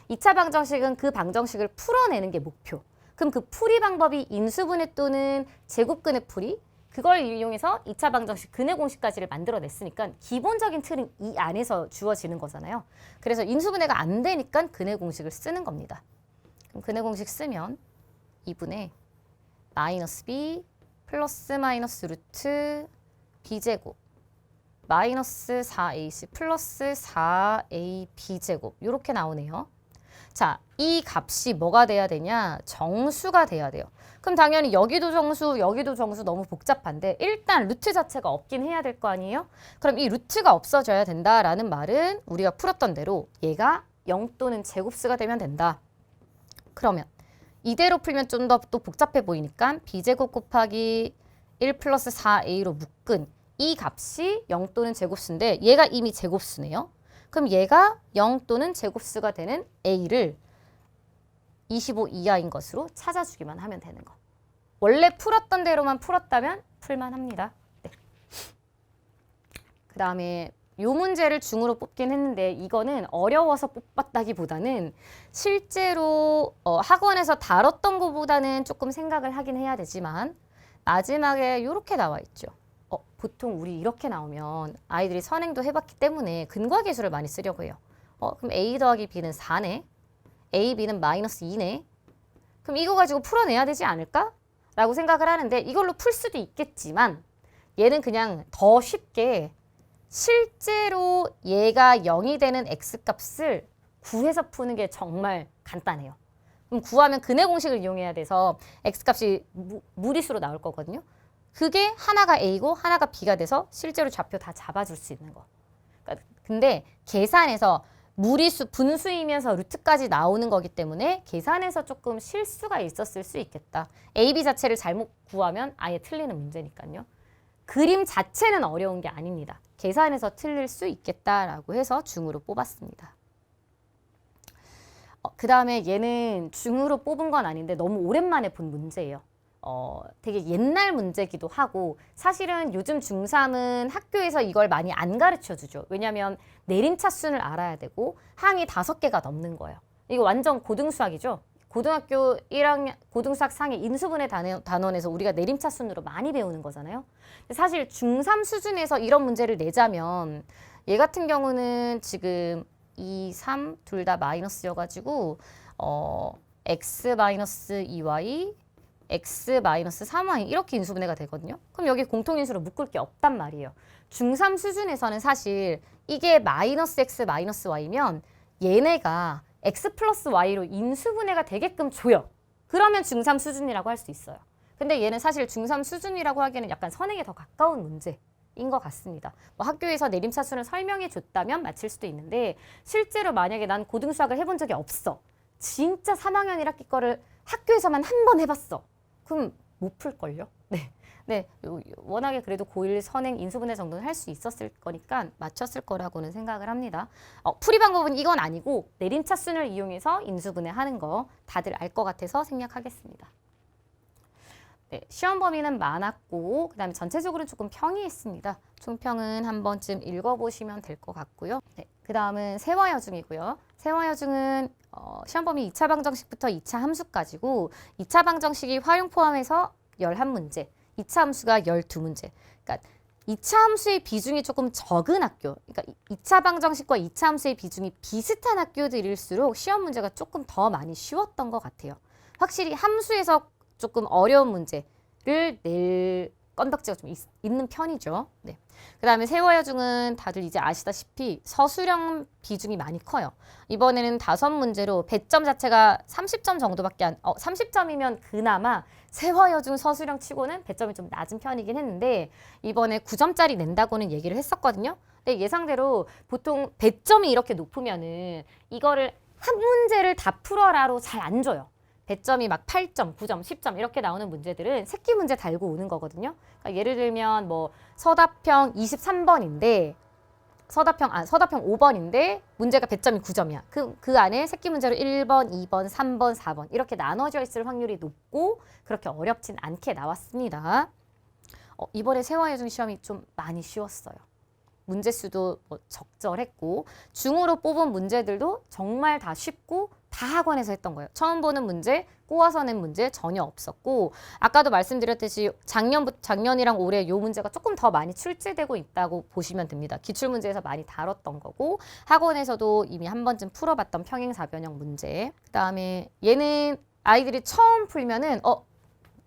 2차 방정식은 그 방정식을 풀어내는 게 목표. 그럼 그 풀이 방법이 인수분해 또는 제곱근해 풀이 그걸 이용해서 2차 방정식 근해 공식까지를 만들어냈으니까 기본적인 틀은 이 안에서 주어지는 거잖아요. 그래서 인수분해가 안 되니까 근해 공식을 쓰는 겁니다. 그럼 근해 공식 쓰면 2분의 마이너스 b 플러스 마이너스 루트 b제곱 마이너스 4ac 플러스 4ab제곱 이렇게 나오네요. 자, 이 값이 뭐가 돼야 되냐? 정수가 돼야 돼요. 그럼 당연히 여기도 정수, 여기도 정수 너무 복잡한데 일단 루트 자체가 없긴 해야 될 거 아니에요? 그럼 이 루트가 없어져야 된다라는 말은 우리가 풀었던 대로 얘가 0 또는 제곱수가 되면 된다. 그러면 이대로 풀면 좀 더 또 복잡해 보이니까 b제곱 곱하기 1 플러스 4a로 묶은 이 값이 0 또는 제곱수인데 얘가 이미 제곱수네요. 그럼 얘가 0 또는 제곱수가 되는 a를 25 이하인 것으로 찾아주기만 하면 되는 거. 원래 풀었던 대로만 풀었다면 풀만합니다. 네. 그 다음에 요 문제를 중으로 뽑긴 했는데 이거는 어려워서 뽑았다기보다는 실제로 학원에서 다뤘던 것보다는 조금 생각을 하긴 해야 되지만 마지막에 이렇게 나와 있죠. 보통 우리 이렇게 나오면 아이들이 선행도 해봤기 때문에 근과계수를 많이 쓰려고 해요. 그럼 a 더하기 b는 4네. a, b는 마이너스 2네. 그럼 이거 가지고 풀어내야 되지 않을까? 라고 생각을 하는데 이걸로 풀 수도 있겠지만 얘는 그냥 더 쉽게 실제로 얘가 0이 되는 x값을 구해서 푸는 게 정말 간단해요. 그럼 구하면 근해 공식을 이용해야 돼서 x값이 무리수로 나올 거거든요. 그게 하나가 a고 하나가 b가 돼서 실제로 좌표 다 잡아줄 수 있는 거. 그러니까 근데 계산에서 무리수, 분수이면서 루트까지 나오는 거기 때문에 계산에서 조금 실수가 있었을 수 있겠다. a, b 자체를 잘못 구하면 아예 틀리는 문제니까요. 그림 자체는 어려운 게 아닙니다. 계산에서 틀릴 수 있겠다라고 해서 중으로 뽑았습니다. 그 다음에 얘는 중으로 뽑은 건 아닌데 너무 오랜만에 본 문제예요. 되게 옛날 문제기도 하고 사실은 요즘 중3은 학교에서 이걸 많이 안 가르쳐 주죠. 왜냐하면 내림차순을 알아야 되고 항이 5개가 넘는 거예요. 이거 완전 고등수학이죠. 고등학교 1학년 고등수학 상의 인수분해 단원에서 우리가 내림차 순으로 많이 배우는 거잖아요. 근데 사실 중3 수준에서 이런 문제를 내자면 얘 같은 경우는 지금 2, 3 둘 다 마이너스여가지고 x-2y, x-3y 이렇게 인수분해가 되거든요. 그럼 여기 공통인수로 묶을 게 없단 말이에요. 중3 수준에서는 사실 이게 마이너스 x 마이너스 y면 얘네가 x 플러스 y로 인수분해가 되게끔 줘요. 그러면 중3 수준이라고 할 수 있어요. 근데 얘는 사실 중3 수준이라고 하기에는 약간 선행에 더 가까운 문제인 것 같습니다. 뭐 학교에서 내림차순을 설명해 줬다면 맞힐 수도 있는데 실제로 만약에 난 고등수학을 해본 적이 없어. 진짜 3학년 1학기 거를 학교에서만 한 번 해봤어. 그럼 못 풀걸요? 네, 워낙에 그래도 고1 선행 인수분해 정도는 할 수 있었을 거니까 맞췄을 거라고는 생각을 합니다. 풀이 방법은 이건 아니고 내림차순을 이용해서 인수분해 하는 거 다들 알 것 같아서 생략하겠습니다. 네, 시험 범위는 많았고 그다음에 전체적으로 조금 평이했습니다. 총평은 한 번쯤 읽어보시면 될 것 같고요. 네, 그 다음은 세화여중이고요. 세화여중은 시험 범위 2차 방정식부터 2차 함수까지고 2차 방정식이 활용 포함해서 11문제, 2차 함수가 12문제. 그러니까 2차 함수의 비중이 조금 적은 학교, 그러니까 2차 방정식과 2차 함수의 비중이 비슷한 학교들일수록 시험 문제가 조금 더 많이 쉬웠던 것 같아요. 확실히 함수에서 조금 어려운 문제를 낼 건덕지가 좀 있는 편이죠. 네. 그 다음에 세화여중은 다들 이제 아시다시피 서술형 비중이 많이 커요. 이번에는 5문제로 배점 자체가 30점 정도밖에 30점이면 그나마 세화여중 서술형 치고는 배점이 좀 낮은 편이긴 했는데 이번에 9점짜리 낸다고는 얘기를 했었거든요. 근데 예상대로 보통 배점이 이렇게 높으면은 이거를 한 문제를 다 풀어라로 잘 안 줘요. 배점이 막 8점, 9점, 10점 이렇게 나오는 문제들은 새끼 문제 달고 오는 거거든요. 그러니까 예를 들면 뭐 서답형 23번인데 서답형 5번인데 문제가 배점이 9점이야. 그 안에 새끼 문제로 1번, 2번, 3번, 4번 이렇게 나눠져 있을 확률이 높고 그렇게 어렵진 않게 나왔습니다. 이번에 세화여중 시험이 좀 많이 쉬웠어요. 문제수도 뭐 적절했고 중으로 뽑은 문제들도 정말 다 쉽고 다 학원에서 했던 거예요. 처음 보는 문제, 꼬아서 낸 문제 전혀 없었고 아까도 말씀드렸듯이 작년이랑 올해 요 문제가 조금 더 많이 출제되고 있다고 보시면 됩니다. 기출문제에서 많이 다뤘던 거고 학원에서도 이미 한 번쯤 풀어봤던 평행사변형 문제. 그다음에 얘는 아이들이 처음 풀면은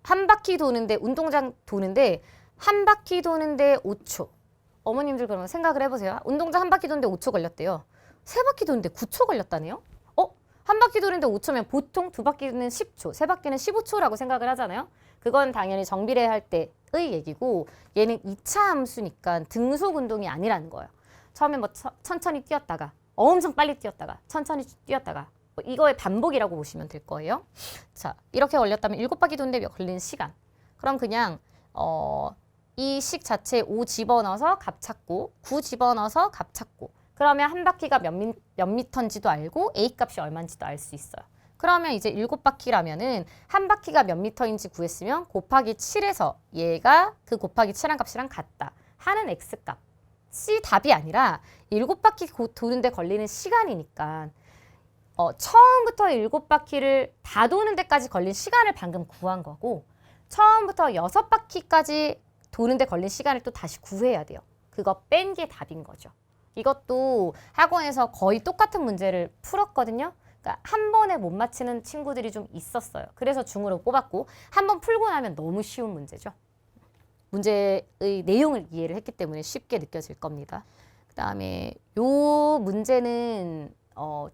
한 바퀴 도는데 운동장 도는데 한 바퀴 도는데 5초. 어머님들 그러면 생각을 해보세요. 운동장 한 바퀴 도는데 5초 걸렸대요. 3바퀴 도는데 9초 걸렸다네요? 한 바퀴 도는데 5초면 보통 2바퀴는 10초, 3바퀴는 15초라고 생각을 하잖아요. 그건 당연히 정비례 할 때의 얘기고 얘는 2차 함수니까 등속 운동이 아니라는 거예요. 처음에 뭐 천천히 뛰었다가 엄청 빨리 뛰었다가 천천히 뛰었다가 뭐 이거의 반복이라고 보시면 될 거예요. 자, 이렇게 걸렸다면 7바퀴 도는데 걸리는 시간. 그럼 그냥 이 식 자체에 5 집어넣어서 값 찾고 9 집어넣어서 값 찾고 그러면 한 바퀴가 몇 미터인지도 알고 A 값이 얼마인지도 알 수 있어요. 그러면 이제 7바퀴라면은 한 바퀴가 몇 미터인지 구했으면 곱하기 7에서 얘가 그 곱하기 7한 값이랑 같다 하는 X값이 답이 아니라 7바퀴 도는데 걸리는 시간이니까 처음부터 7바퀴를 다 도는 데까지 걸린 시간을 방금 구한 거고 처음부터 6바퀴까지 도는데 걸린 시간을 또 다시 구해야 돼요. 그거 뺀 게 답인 거죠. 이것도 학원에서 거의 똑같은 문제를 풀었거든요. 그러니까 한 번에 못 맞히는 친구들이 좀 있었어요. 그래서 중으로 뽑았고 한 번 풀고 나면 너무 쉬운 문제죠. 문제의 내용을 이해를 했기 때문에 쉽게 느껴질 겁니다. 그다음에 요 문제는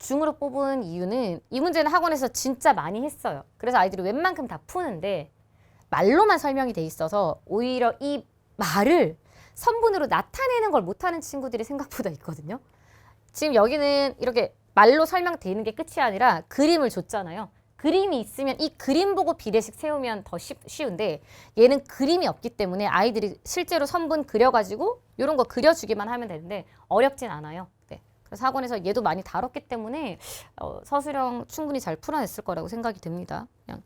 중으로 뽑은 이유는 이 문제는 학원에서 진짜 많이 했어요. 그래서 아이들이 웬만큼 다 푸는데 말로만 설명이 돼 있어서 오히려 이 말을 선분으로 나타내는 걸 못하는 친구들이 생각보다 있거든요. 지금 여기는 이렇게 말로 설명되는 게 끝이 아니라 그림을 줬잖아요. 그림이 있으면 이 그림 보고 비례식 세우면 더 쉬운데 얘는 그림이 없기 때문에 아이들이 실제로 선분 그려가지고 이런 거 그려주기만 하면 되는데 어렵진 않아요. 네. 그래서 학원에서 얘도 많이 다뤘기 때문에 서술형 충분히 잘 풀어냈을 거라고 생각이 듭니다. 그냥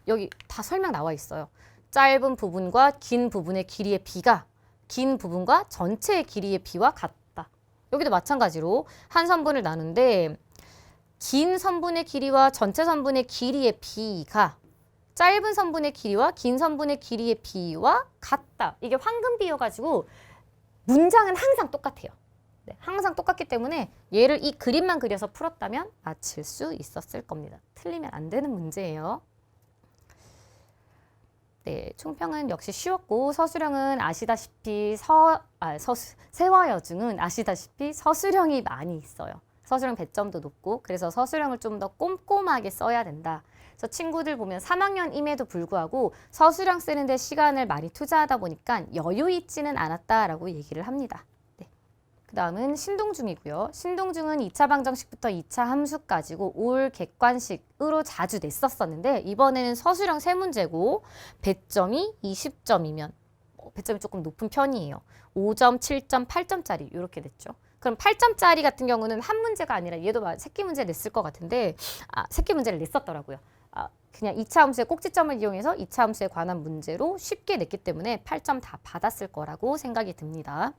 여기 다 설명 나와 있어요. 짧은 부분과 긴 부분의 길이의 비가 긴 부분과 전체의 길이의 비와 같다. 여기도 마찬가지로 한 선분을 나누는데 긴 선분의 길이와 전체 선분의 길이의 비가 짧은 선분의 길이와 긴 선분의 길이의 비와 같다. 이게 황금 비여가지고 문장은 항상 똑같아요. 네, 항상 똑같기 때문에 얘를 이 그림만 그려서 풀었다면 맞힐 수 있었을 겁니다. 틀리면 안 되는 문제예요. 네, 총평은 역시 쉬웠고 서술형은 아시다시피 세화여중은 아시다시피 서술형이 많이 있어요. 서술형 배점도 높고 그래서 서술형을 좀 더 꼼꼼하게 써야 된다. 그래서 친구들 보면 3학년임에도 불구하고 서술형 쓰는데 시간을 많이 투자하다 보니까 여유 있지는 않았다라고 얘기를 합니다. 네. 그 다음은 신동중이고요. 신동중은 2차 방정식부터 2차 함수까지고 올 객관식으로 자주 냈었었는데 이번에는 서술형 3문제고 배점이 20점이면 배점이 조금 높은 편이에요. 5점, 7점, 8점짜리 이렇게 냈죠. 그럼 8점짜리 같은 경우는 한 문제가 아니라 얘도 새끼 문제 냈을 것 같은데 새끼 문제를 냈었더라고요. 그냥 2차 함수의 꼭지점을 이용해서 2차 함수에 관한 문제로 쉽게 냈기 때문에 8점 다 받았을 거라고 생각이 듭니다.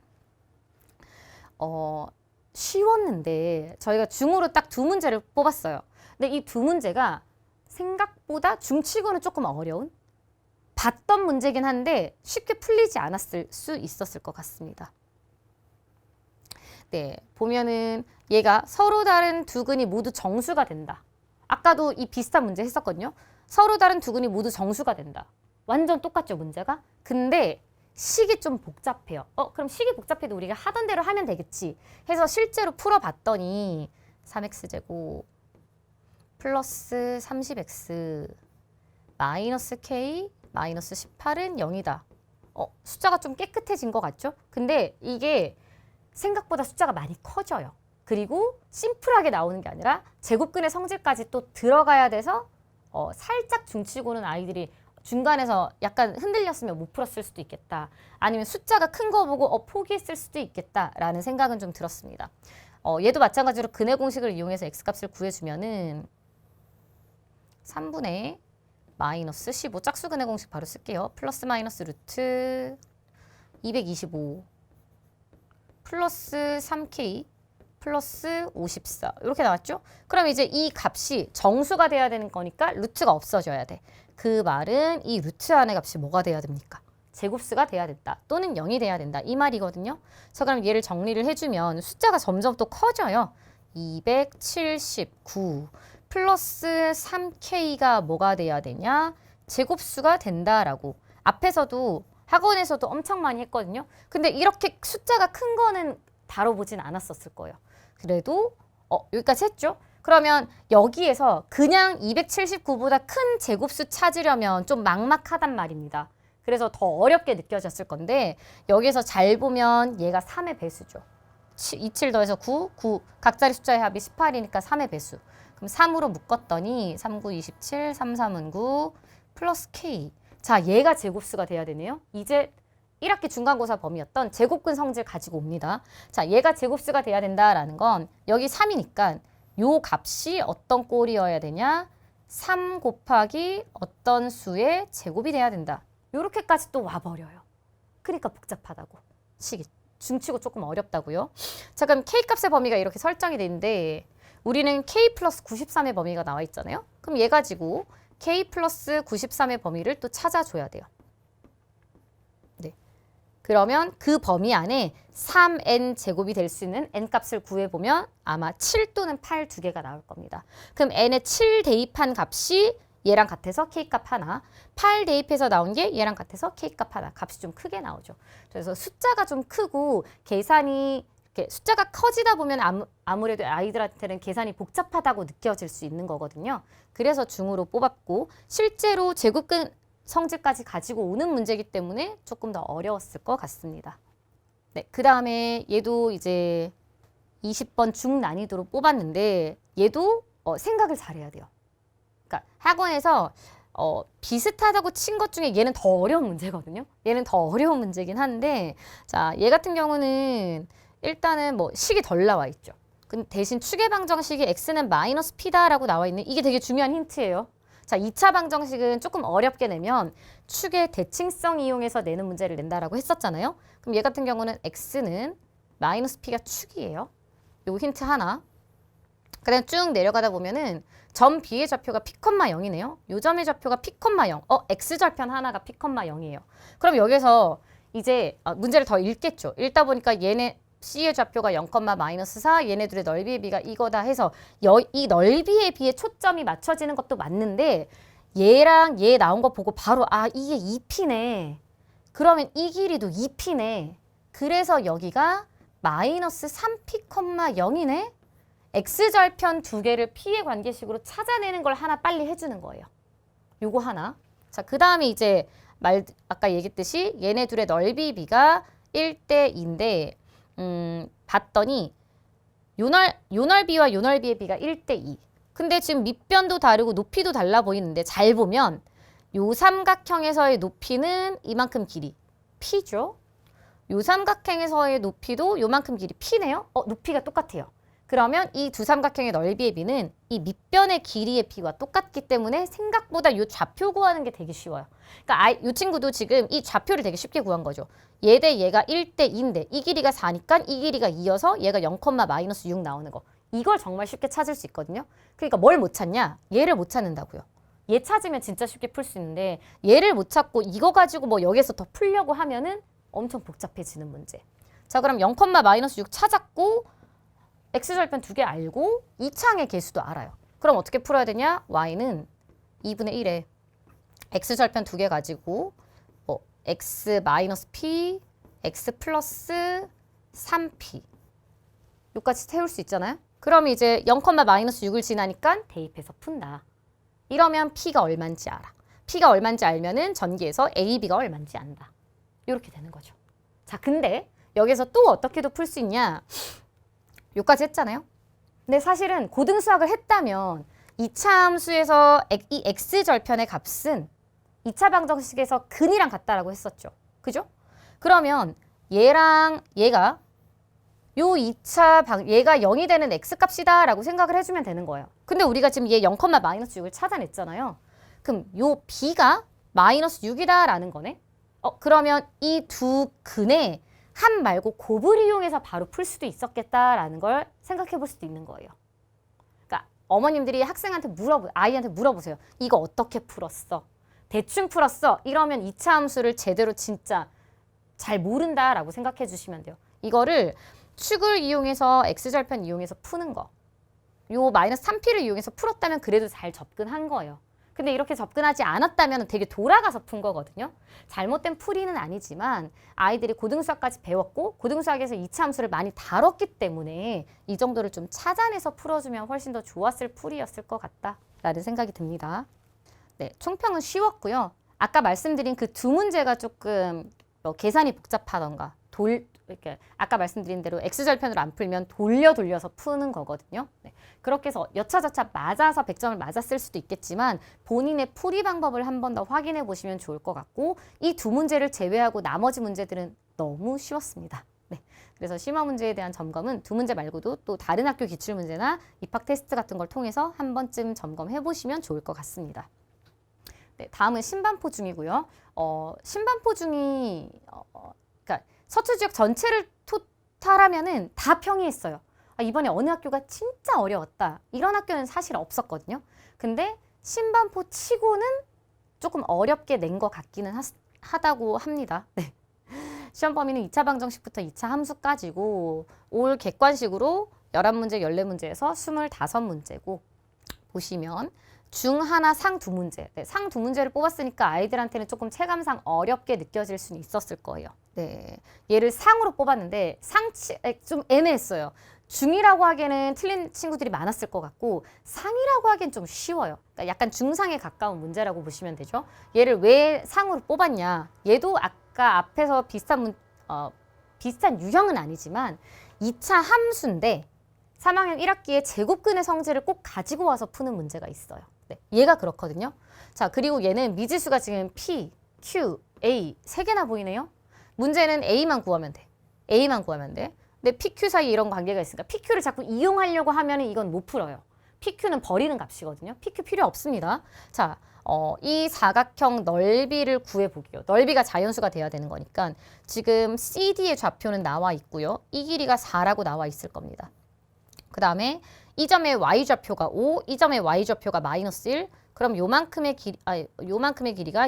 쉬웠는데 저희가 중으로 딱 2문제를 뽑았어요. 근데 이 2문제가 생각보다 중치고는 조금 어려운 봤던 문제긴 한데 쉽게 풀리지 않았을 수 있었을 것 같습니다. 네, 보면은 얘가 서로 다른 두 근이 모두 정수가 된다. 아까도 이 비슷한 문제 했었거든요. 서로 다른 두 근이 모두 정수가 된다. 완전 똑같죠, 문제가? 근데 식이 좀 복잡해요. 그럼 식이 복잡해도 우리가 하던 대로 하면 되겠지. 해서 실제로 풀어봤더니 3x제곱 플러스 30x 마이너스 k 마이너스 18은 0이다. 숫자가 좀 깨끗해진 것 같죠? 근데 이게 생각보다 숫자가 많이 커져요. 그리고 심플하게 나오는 게 아니라 제곱근의 성질까지 또 들어가야 돼서 살짝 중치고는 아이들이 중간에서 약간 흔들렸으면 못 풀었을 수도 있겠다. 아니면 숫자가 큰 거 보고 포기했을 수도 있겠다라는 생각은 좀 들었습니다. 얘도 마찬가지로 근의 공식을 이용해서 x값을 구해주면은 3분의 마이너스 15 짝수근의 공식 바로 쓸게요. 플러스 마이너스 루트 225 플러스 3k 플러스 54 이렇게 나왔죠? 그럼 이제 이 값이 정수가 돼야 되는 거니까 루트가 없어져야 돼. 그 말은 이 루트 안의 값이 뭐가 돼야 됩니까? 제곱수가 돼야 된다. 또는 0이 돼야 된다. 이 말이거든요. 그래서 그럼 얘를 정리를 해주면 숫자가 점점 또 커져요. 279 플러스 3k가 뭐가 돼야 되냐? 제곱수가 된다라고. 앞에서도 학원에서도 엄청 많이 했거든요. 근데 이렇게 숫자가 큰 거는 다뤄보진 않았었을 거예요. 그래도 여기까지 했죠? 그러면 여기에서 그냥 279보다 큰 제곱수 찾으려면 좀 막막하단 말입니다. 그래서 더 어렵게 느껴졌을 건데 여기서 잘 보면 얘가 3의 배수죠. 27 더해서 9, 9 각자리 숫자의 합이 18이니까 3의 배수. 그럼 3으로 묶었더니 3, 9, 27, 3, 3은 9 플러스 K. 자, 얘가 제곱수가 돼야 되네요. 이제 1학기 중간고사 범위였던 제곱근 성질 가지고 옵니다. 자, 얘가 제곱수가 돼야 된다라는 건 여기 3이니까 요 값이 어떤 꼴이어야 되냐? 3 곱하기 어떤 수의 제곱이 돼야 된다. 요렇게까지 또 와버려요. 그러니까 복잡하다고. 식이 중치고 조금 어렵다고요. 자, 그럼 K값의 범위가 이렇게 설정이 돼 있는데 우리는 K 플러스 93의 범위가 나와 있잖아요. 그럼 얘 가지고 K 플러스 93의 범위를 또 찾아줘야 돼요. 네. 그러면 그 범위 안에 3n 제곱이 될 수 있는 n 값을 구해보면 아마 7 또는 8 두 개가 나올 겁니다. 그럼 n에 7 대입한 값이 얘랑 같아서 K값 하나, 8 대입해서 나온 게 얘랑 같아서 K값 하나. 값이 좀 크게 나오죠. 그래서 숫자가 좀 크고 계산이 이렇게 숫자가 커지다 보면 아무래도 아이들한테는 계산이 복잡하다고 느껴질 수 있는 거거든요. 그래서 중으로 뽑았고 실제로 제곱근 성질까지 가지고 오는 문제이기 때문에 조금 더 어려웠을 것 같습니다. 네, 그 다음에 얘도 이제 20번 중난이도로 뽑았는데 얘도 생각을 잘해야 돼요. 그러니까 학원에서 비슷하다고 친 것 중에 얘는 더 어려운 문제거든요. 얘는 더 어려운 문제긴 한데 자, 얘 같은 경우는 일단은 뭐 식이 덜 나와 있죠. 근데 대신 추계 방정식이 x는 마이너스 p다라고 나와 있는 이게 되게 중요한 힌트예요. 자, 2차 방정식은 조금 어렵게 내면 축의 대칭성 이용해서 내는 문제를 낸다라고 했었잖아요. 그럼 얘 같은 경우는 x는 마이너스 p가 축이에요. 요 힌트 하나. 그다음 쭉 내려가다 보면은 점 B의 좌표가 P,0이네요. 요 점의 좌표가 P,0. X절편 하나가 P,0이에요. 그럼 여기서 이제 문제를 더 읽겠죠. 읽다 보니까 얘네 C의 좌표가 0,-4, 얘네들의 넓이의 비가 이거다 해서 이 넓이의 비에 초점이 맞춰지는 것도 맞는데 얘랑 얘 나온 거 보고 바로 이게 2P네. 그러면 이 길이도 2P네. 그래서 여기가 -3P,0이네. X절편 두 개를 P의 관계식으로 찾아내는 걸 하나 빨리 해주는 거예요. 요거 하나. 자, 그 다음에 이제 아까 얘기했듯이 얘네 둘의 넓이 비가 1대2인데 봤더니 요 넓이와 요 넓이의 비가 1대2. 근데 지금 밑변도 다르고 높이도 달라 보이는데 잘 보면 요 삼각형에서의 높이는 이만큼 길이 P죠. 요 삼각형에서의 높이도 요만큼 길이 P네요. 높이가 똑같아요. 그러면 이 두 삼각형의 넓이의 비는 이 밑변의 길이의 비와 똑같기 때문에 생각보다 이 좌표 구하는 게 되게 쉬워요. 그러니까 이 친구도 지금 이 좌표를 되게 쉽게 구한 거죠. 얘 대 얘가 1대2인데 이 길이가 4니까 이 길이가 2여서 얘가 0,-6 나오는 거. 이걸 정말 쉽게 찾을 수 있거든요. 그러니까 뭘 못 찾냐? 얘를 못 찾는다고요. 얘 찾으면 진짜 쉽게 풀 수 있는데 얘를 못 찾고 이거 가지고 뭐 여기서 더 풀려고 하면은 엄청 복잡해지는 문제. 자, 그럼 0,-6 찾았고 X절편 두 개 알고 이차항의 개수도 알아요. 그럼 어떻게 풀어야 되냐? Y는 2분의 1에 X절편 두 개 가지고 X-P, X 플러스 3P 여기까지 세울 수 있잖아요. 그럼 이제 0,-6을 지나니까 대입해서 푼다. 이러면 P가 얼마인지 알아. P가 얼마인지 알면은 전기에서 AB가 얼마인지 안다. 이렇게 되는 거죠. 자, 근데 여기서 또 어떻게도 풀 수 있냐? 여기까지 했잖아요. 근데 사실은 고등수학을 했다면 2차 함수에서 이 X절편의 값은 2차 방정식에서 근이랑 같다라고 했었죠. 그죠? 그러면 얘랑 얘가 얘가 0이 되는 X값이다 라고 생각을 해주면 되는 거예요. 근데 우리가 지금 얘 0,-6을 찾아냈잖아요. 그럼 요 B가 -6이다 라는 거네. 그러면 이 두 근에 함 말고 곱을 이용해서 바로 풀 수도 있었겠다라는 걸 생각해 볼 수도 있는 거예요. 그러니까 어머님들이 아이한테 물어보세요. 이거 어떻게 풀었어? 대충 풀었어? 이러면 2차 함수를 제대로 진짜 잘 모른다라고 생각해 주시면 돼요. 이거를 축을 이용해서 X절편 이용해서 푸는 거. 요 -3P를 이용해서 풀었다면 그래도 잘 접근한 거예요. 근데 이렇게 접근하지 않았다면 되게 돌아가서 푼 거거든요. 잘못된 풀이는 아니지만 아이들이 고등수학까지 배웠고 고등수학에서 2차 함수를 많이 다뤘기 때문에 이 정도를 좀 찾아내서 풀어주면 훨씬 더 좋았을 풀이였을 것 같다라는 생각이 듭니다. 네, 총평은 쉬웠고요. 아까 말씀드린 그 두 문제가 조금 계산이 복잡하던가 이렇게 아까 말씀드린 대로 X절편으로 안 풀면 돌려서 푸는 거거든요. 네. 그렇게 해서 여차저차 맞아서 100점을 맞았을 수도 있겠지만 본인의 풀이 방법을 한 번 더 확인해 보시면 좋을 것 같고 이 두 문제를 제외하고 나머지 문제들은 너무 쉬웠습니다. 네. 그래서 심화 문제에 대한 점검은 두 문제 말고도 또 다른 학교 기출문제나 입학 테스트 같은 걸 통해서 한 번쯤 점검해 보시면 좋을 것 같습니다. 네, 다음은 신반포 중이고요. 신반포 중이 그러니까 서초 지역 전체를 토탈하면은 다 평이했어요. 이번에 어느 학교가 진짜 어려웠다. 이런 학교는 사실 없었거든요. 근데 신반포 치고는 조금 어렵게 낸 것 같기는 하다고 합니다. 네. 시험 범위는 2차 방정식부터 2차 함수까지고 올 객관식으로 11문제, 14문제에서 25문제고 보시면 중 하나 상 두 문제. 네, 상 두 문제를 뽑았으니까 아이들한테는 조금 체감상 어렵게 느껴질 수는 있었을 거예요. 네, 얘를 상으로 뽑았는데 좀 애매했어요. 중이라고 하기에는 틀린 친구들이 많았을 것 같고 상이라고 하기엔 좀 쉬워요. 그러니까 약간 중상에 가까운 문제라고 보시면 되죠. 얘를 왜 상으로 뽑았냐. 얘도 아까 앞에서 비슷한 유형은 아니지만 2차 함수인데 3학년 1학기에 제곱근의 성질을 꼭 가지고 와서 푸는 문제가 있어요. 네, 얘가 그렇거든요. 자, 그리고 얘는 미지수가 지금 P, Q, A 세 개나 보이네요. 문제는 A만 구하면 돼. A만 구하면 돼. 근데 PQ 사이에 이런 관계가 있으니까 PQ를 자꾸 이용하려고 하면 이건 못 풀어요. PQ는 버리는 값이거든요. PQ 필요 없습니다. 자, 이 사각형 넓이를 구해보게요. 넓이가 자연수가 돼야 되는 거니까 지금 CD의 좌표는 나와 있고요. 이 길이가 4라고 나와 있을 겁니다. 그 다음에 이 점의 y좌표가 5, 이 점의 y좌표가 마이너스 1. 그럼 요만큼의 길이가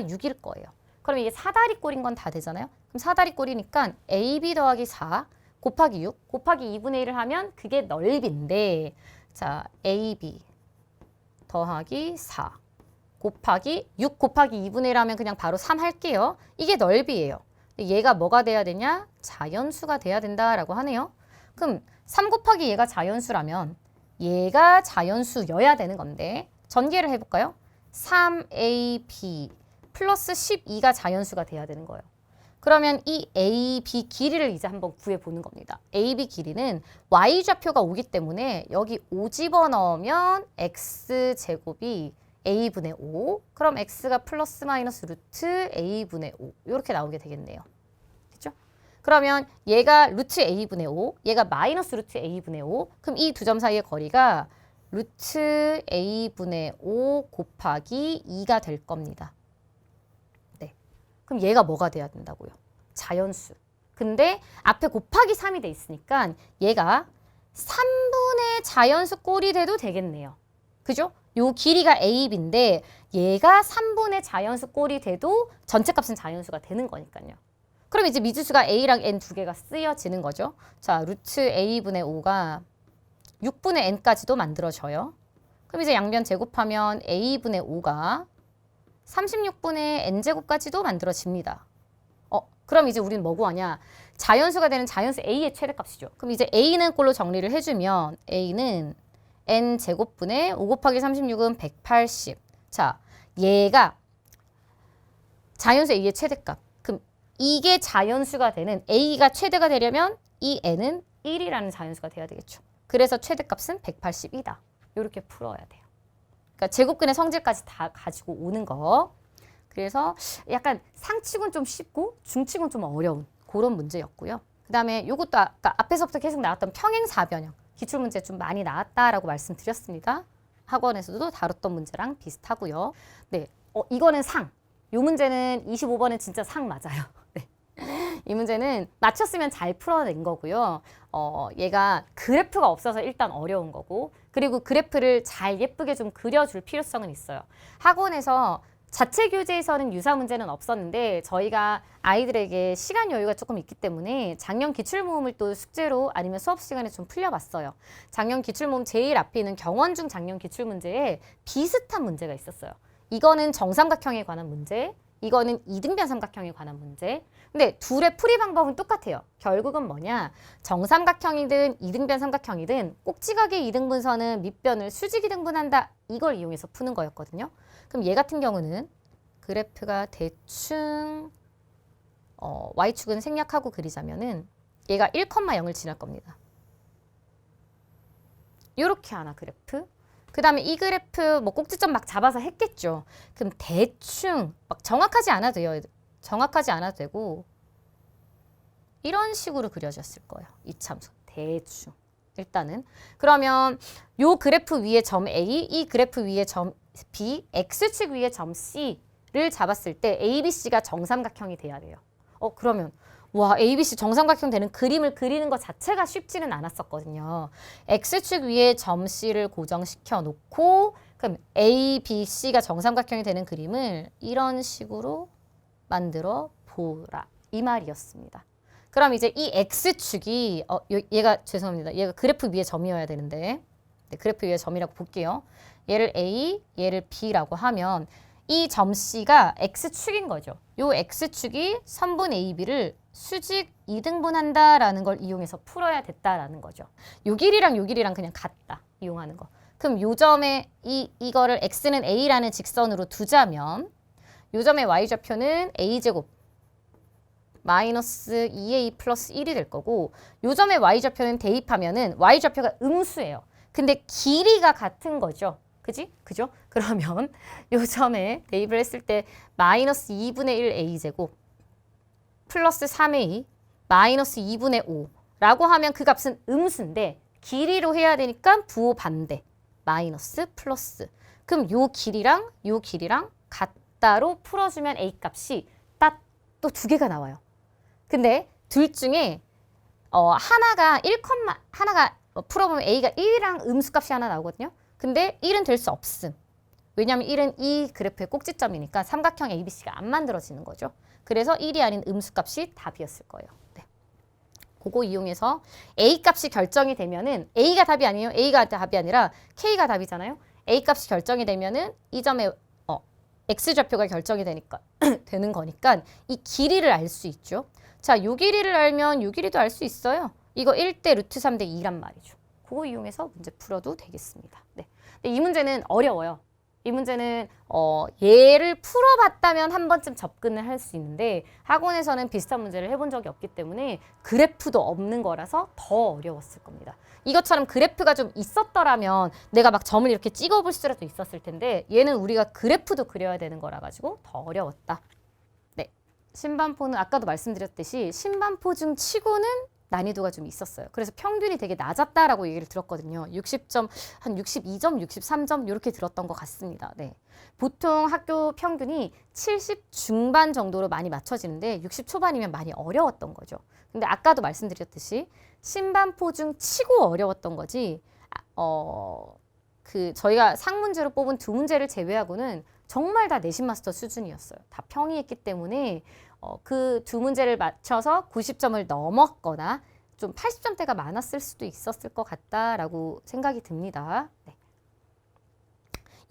6일 거예요. 그럼 이게 사다리꼴인 건 다 되잖아요. 그럼 사다리꼴이니까 AB 더하기 4 곱하기 6 곱하기 2분의 1을 하면 그게 넓이인데 자 AB 더하기 4 곱하기 6 곱하기 2분의 1 하면 그냥 바로 3 할게요. 이게 넓이에요. 얘가 뭐가 돼야 되냐? 자연수가 돼야 된다라고 하네요. 그럼 3 곱하기 얘가 자연수라면 얘가 자연수여야 되는 건데 전개를 해볼까요? 3AB 플러스 12가 자연수가 돼야 되는 거예요. 그러면 이 AB 길이를 이제 한번 구해보는 겁니다. AB 길이는 y좌표가 5기 때문에 여기 5 집어넣으면 x제곱이 a분의 5. 그럼 x가 플러스 마이너스 루트 a분의 5. 이렇게 나오게 되겠네요. 그죠? 그러면 얘가 루트 a분의 5, 얘가 마이너스 루트 a분의 5. 그럼 이 두 점 사이의 거리가 루트 a분의 5 곱하기 2가 될 겁니다. 네. 그럼 얘가 뭐가 돼야 된다고요? 자연수. 근데 앞에 곱하기 3이 돼 있으니까 얘가 3분의 자연수 꼴이 돼도 되겠네요. 그죠? 요 길이가 AB인데 얘가 3분의 자연수 꼴이 돼도 전체 값은 자연수가 되는 거니까요. 그럼 이제 미지수가 A랑 N 두 개가 쓰여지는 거죠. 자, 루트 A분의 5가 6분의 N까지도 만들어져요. 그럼 이제 양변 제곱하면 A분의 5가 36분의 N제곱까지도 만들어집니다. 그럼 이제 우리는 뭐 구하냐? 자연수가 되는 자연수 A의 최대값이죠. 그럼 이제 A는 꼴로 정리를 해주면 A는 N제곱분의 5 곱하기 36은 180. 자, 얘가 자연수 A의 최대값. 그럼 이게 자연수가 되는 A가 최대가 되려면 이 N은 1이라는 자연수가 돼야 되겠죠. 그래서 최대값은 180이다. 이렇게 풀어야 돼요. 그러니까 제곱근의 성질까지 다 가지고 오는 거. 그래서 약간 상치곤 좀 쉽고 중치곤 좀 어려운 그런 문제였고요. 그 다음에 요것도 아까 앞에서부터 계속 나왔던 평행사변형. 기출문제 좀 많이 나왔다라고 말씀드렸습니다. 학원에서도 다뤘던 문제랑 비슷하고요. 네, 이거는 상. 요 문제는 25번은 진짜 상 맞아요. 네. 이 문제는 맞췄으면 잘 풀어낸 거고요. 얘가 그래프가 없어서 일단 어려운 거고 그리고 그래프를 잘 예쁘게 좀 그려줄 필요성은 있어요. 학원에서 자체 교재에서는 유사 문제는 없었는데 저희가 아이들에게 시간 여유가 조금 있기 때문에 작년 기출모음을 또 숙제로 아니면 수업 시간에 좀 풀려봤어요. 작년 기출모음 제일 앞에 있는 경원중 작년 기출문제에 비슷한 문제가 있었어요. 이거는 정삼각형에 관한 문제, 이거는 이등변 삼각형에 관한 문제. 근데 둘의 풀이 방법은 똑같아요. 결국은 뭐냐? 정삼각형이든 이등변 삼각형이든 꼭지각의 이등분선은 밑변을 수직이등분한다. 이걸 이용해서 푸는 거였거든요. 그럼 얘 같은 경우는 그래프가 대충 y축은 생략하고 그리자면은 얘가 1,0을 지날 겁니다. 요렇게 하나 그래프. 그 다음에 이 그래프 뭐 꼭지점 막 잡아서 했겠죠. 그럼 대충 막 정확하지 않아도 돼요. 정확하지 않아도 되고 이런 식으로 그려졌을 거예요. 이참수 대충. 일단은 그러면 요 그래프 위에 점 A, 이 그래프 위에 점 B, X축 위에 점 C를 잡았을 때 ABC가 정삼각형이 돼야 돼요. 그러면 와, ABC 정삼각형 되는 그림을 그리는 것 자체가 쉽지는 않았었거든요. X축 위에 점 C를 고정시켜 놓고 그럼 A, B, C가 정삼각형이 되는 그림을 이런 식으로 만들어 보라. 이 말이었습니다. 그럼 이제 이 X축이 얘가 죄송합니다. 얘가 그래프 위에 점이어야 되는데 네, 그래프 위에 점이라고 볼게요. 얘를 A, 얘를 B라고 하면 이 점 C가 X축인 거죠. 요 X축이 선분 AB를 수직 이등분한다라는 걸 이용해서 풀어야 됐다라는 거죠. 요 길이랑 그냥 같다. 이용하는 거. 그럼 요 점에 이거를 X는 A라는 직선으로 두자면 요 점의 Y좌표는 A제곱 마이너스 2A 플러스 1이 될 거고 요 점의 Y좌표는 대입하면은 Y좌표가 음수예요. 근데 길이가 같은 거죠. 그죠? 그러면 요 점에 대입을 했을 때 마이너스 2분의 1 A제곱 플러스 3A 마이너스 2분의 5라고 하면 그 값은 음수인데 길이로 해야 되니까 부호 반대 마이너스 플러스 그럼 요 길이랑 같다로 풀어주면 A 값이 딱 또 두 개가 나와요. 근데 둘 중에 하나가 풀어보면 A가 1이랑 음수값이 하나 나오거든요. 근데 1은 될 수 없음. 왜냐하면 1은 이 그래프의 꼭지점이니까 삼각형 ABC가 안 만들어지는 거죠. 그래서 1이 아닌 음수값이 답이었을 거예요. 네. 그거 이용해서 A 값이 결정이 되면은 A가 답이 아니에요. A가 답이 아니라 K가 답이잖아요. A 값이 결정이 되면은 이 점의 X좌표가 결정이 되니까 되는 거니까 이 길이를 알 수 있죠. 자, 요 길이를 알면 요 길이도 알 수 있어요. 이거 1대 루트 3대 2란 말이죠. 그거 이용해서 문제 풀어도 되겠습니다. 네. 근데 이 문제는 어려워요. 이 문제는 얘를 풀어봤다면 한 번쯤 접근을 할 수 있는데 학원에서는 비슷한 문제를 해본 적이 없기 때문에 그래프도 없는 거라서 더 어려웠을 겁니다. 이것처럼 그래프가 좀 있었더라면 내가 막 점을 이렇게 찍어볼 수라도 있었을 텐데 얘는 우리가 그래프도 그려야 되는 거라 가지고 더 어려웠다. 네, 신반포는 아까도 말씀드렸듯이 신반포 중 치고는 난이도가 좀 있었어요. 그래서 평균이 되게 낮았다라고 얘기를 들었거든요. 60점, 한 62점, 63점 이렇게 들었던 것 같습니다. 네. 보통 학교 평균이 70 중반 정도로 많이 맞춰지는데 60 초반이면 많이 어려웠던 거죠. 근데 아까도 말씀드렸듯이 신반포 중 치고 어려웠던 거지 저희가 상문제로 뽑은 두 문제를 제외하고는 정말 다 내신 마스터 수준이었어요. 다 평이했기 때문에 그 두 문제를 맞춰서 90점을 넘었거나 좀 80점대가 많았을 수도 있었을 것 같다라고 생각이 듭니다. 네.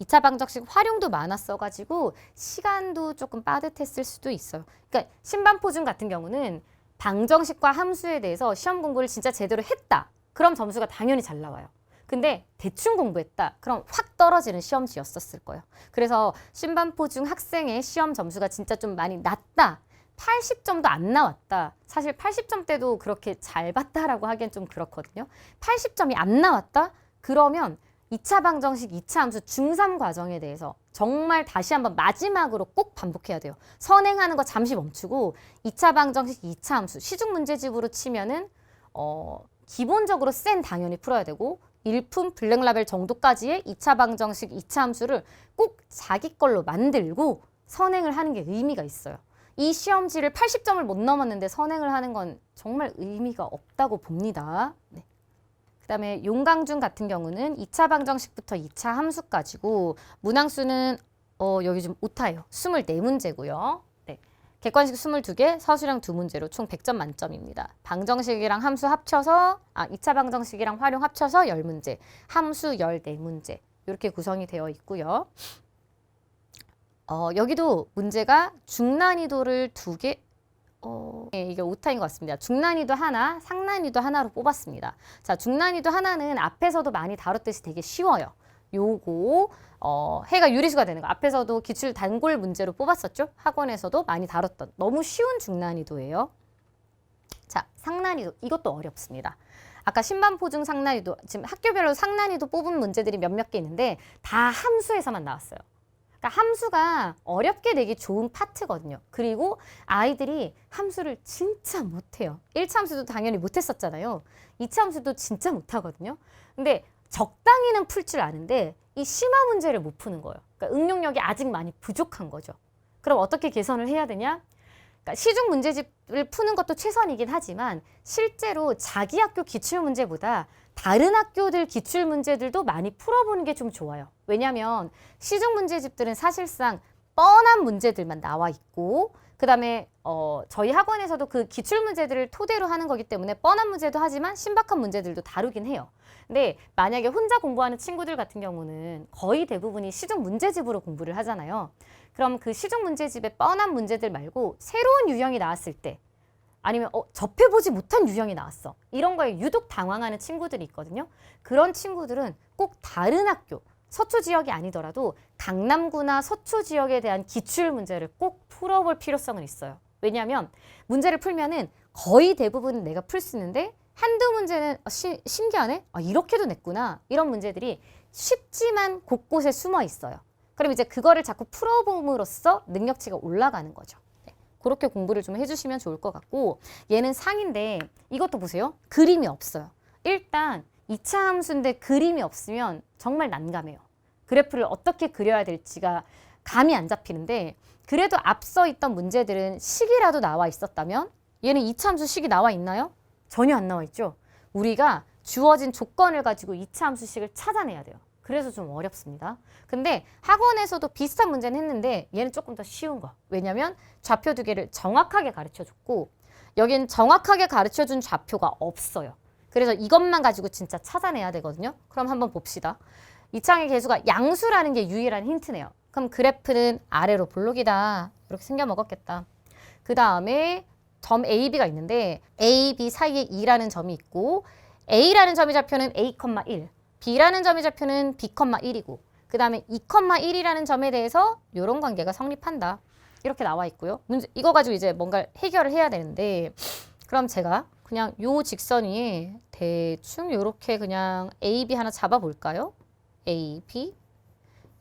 2차 방정식 활용도 많았어가지고 시간도 조금 빠듯했을 수도 있어요. 그러니까 신반포중 같은 경우는 방정식과 함수에 대해서 시험 공부를 진짜 제대로 했다. 그럼 점수가 당연히 잘 나와요. 근데 대충 공부했다. 그럼 확 떨어지는 시험지였었을 거예요. 그래서 신반포중 학생의 시험 점수가 진짜 좀 많이 낮다. 80점도 안 나왔다. 사실 80점대도 그렇게 잘 봤다라고 하기엔 좀 그렇거든요. 80점이 안 나왔다? 그러면 2차 방정식, 2차 함수 중3 과정에 대해서 정말 다시 한번 마지막으로 꼭 반복해야 돼요. 선행하는 거 잠시 멈추고 2차 방정식, 2차 함수 시중 문제집으로 치면은 기본적으로 센 당연히 풀어야 되고 일품 블랙라벨 정도까지의 2차 방정식, 2차 함수를 꼭 자기 걸로 만들고 선행을 하는 게 의미가 있어요. 이 시험지를 80점을 못 넘었는데 선행을 하는 건 정말 의미가 없다고 봅니다. 네. 그 다음에 용강중 같은 경우는 2차 방정식부터 2차 함수까지고 문항수는 여기 좀 오타예요. 24문제고요. 네. 객관식 22개, 서술형 2문제로 총 100점 만점입니다. 방정식이랑 함수 합쳐서 2차 방정식이랑 활용 합쳐서 10문제, 함수 14문제 이렇게 구성이 되어 있고요. 여기도 문제가 중난이도를 2개, 네, 이게 오타인 것 같습니다. 중난이도 하나, 상난이도 하나로 뽑았습니다. 자, 중난이도 하나는 앞에서도 많이 다뤘듯이 되게 쉬워요. 요거 해가 유리수가 되는 거. 앞에서도 기출 단골 문제로 뽑았었죠. 학원에서도 많이 다뤘던 너무 쉬운 중난이도예요. 자, 상난이도 이것도 어렵습니다. 아까 신반포중 상난이도 지금 학교별로 상난이도 뽑은 문제들이 몇몇 개 있는데 다 함수에서만 나왔어요. 그러니까 함수가 어렵게 내기 좋은 파트거든요. 그리고 아이들이 함수를 진짜 못해요. 1차 함수도 당연히 못했었잖아요. 2차 함수도 진짜 못하거든요. 근데 적당히는 풀 줄 아는데 이 심화 문제를 못 푸는 거예요. 그러니까 응용력이 아직 많이 부족한 거죠. 그럼 어떻게 개선을 해야 되냐? 그러니까 시중 문제집을 푸는 것도 최선이긴 하지만 실제로 자기 학교 기출문제보다 다른 학교들 기출문제들도 많이 풀어보는 게 좀 좋아요. 왜냐하면 시중 문제집들은 사실상 뻔한 문제들만 나와 있고 그 다음에 저희 학원에서도 그 기출문제들을 토대로 하는 거기 때문에 뻔한 문제도 하지만 신박한 문제들도 다루긴 해요. 근데 만약에 혼자 공부하는 친구들 같은 경우는 거의 대부분이 시중 문제집으로 공부를 하잖아요. 그럼 그 시중 문제집의 뻔한 문제들 말고 새로운 유형이 나왔을 때 아니면 접해보지 못한 유형이 나왔어. 이런 거에 유독 당황하는 친구들이 있거든요. 그런 친구들은 꼭 다른 학교, 서초 지역이 아니더라도 강남구나 서초 지역에 대한 기출 문제를 꼭 풀어볼 필요성은 있어요. 왜냐하면 문제를 풀면은 거의 대부분 내가 풀 수 있는데 한두 문제는 신기하네? 이렇게도 냈구나. 이런 문제들이 쉽지만 곳곳에 숨어 있어요. 그럼 이제 그거를 자꾸 풀어봄으로써 능력치가 올라가는 거죠. 네. 그렇게 공부를 좀 해주시면 좋을 것 같고 얘는 상인데 이것도 보세요. 그림이 없어요. 일단 2차 함수인데 그림이 없으면 정말 난감해요. 그래프를 어떻게 그려야 될지가 감이 안 잡히는데 그래도 앞서 있던 문제들은 식이라도 나와 있었다면 얘는 2차 함수 식이 나와 있나요? 전혀 안 나와 있죠. 우리가 주어진 조건을 가지고 2차 함수식을 찾아내야 돼요. 그래서 좀 어렵습니다. 근데 학원에서도 비슷한 문제는 했는데 얘는 조금 더 쉬운 거. 왜냐면 좌표 두 개를 정확하게 가르쳐줬고 여긴 정확하게 가르쳐준 좌표가 없어요. 그래서 이것만 가지고 진짜 찾아내야 되거든요. 그럼 한번 봅시다. 이창의 개수가 양수라는 게 유일한 힌트네요. 그럼 그래프는 아래로 볼록이다. 이렇게 생겨 먹었겠다. 그 다음에 점 A, B가 있는데 A, B 사이에 2라는 점이 있고 A라는 점의 좌표는 A, 1, B라는 점의 좌표는 B, 1이고 그 다음에 2, 1이라는 점에 대해서 이런 관계가 성립한다. 이렇게 나와 있고요. 문제 이거 가지고 이제 뭔가 해결을 해야 되는데 그럼 제가 그냥 요 직선 위에 대충 요렇게 그냥 A, B 하나 잡아볼까요? A, B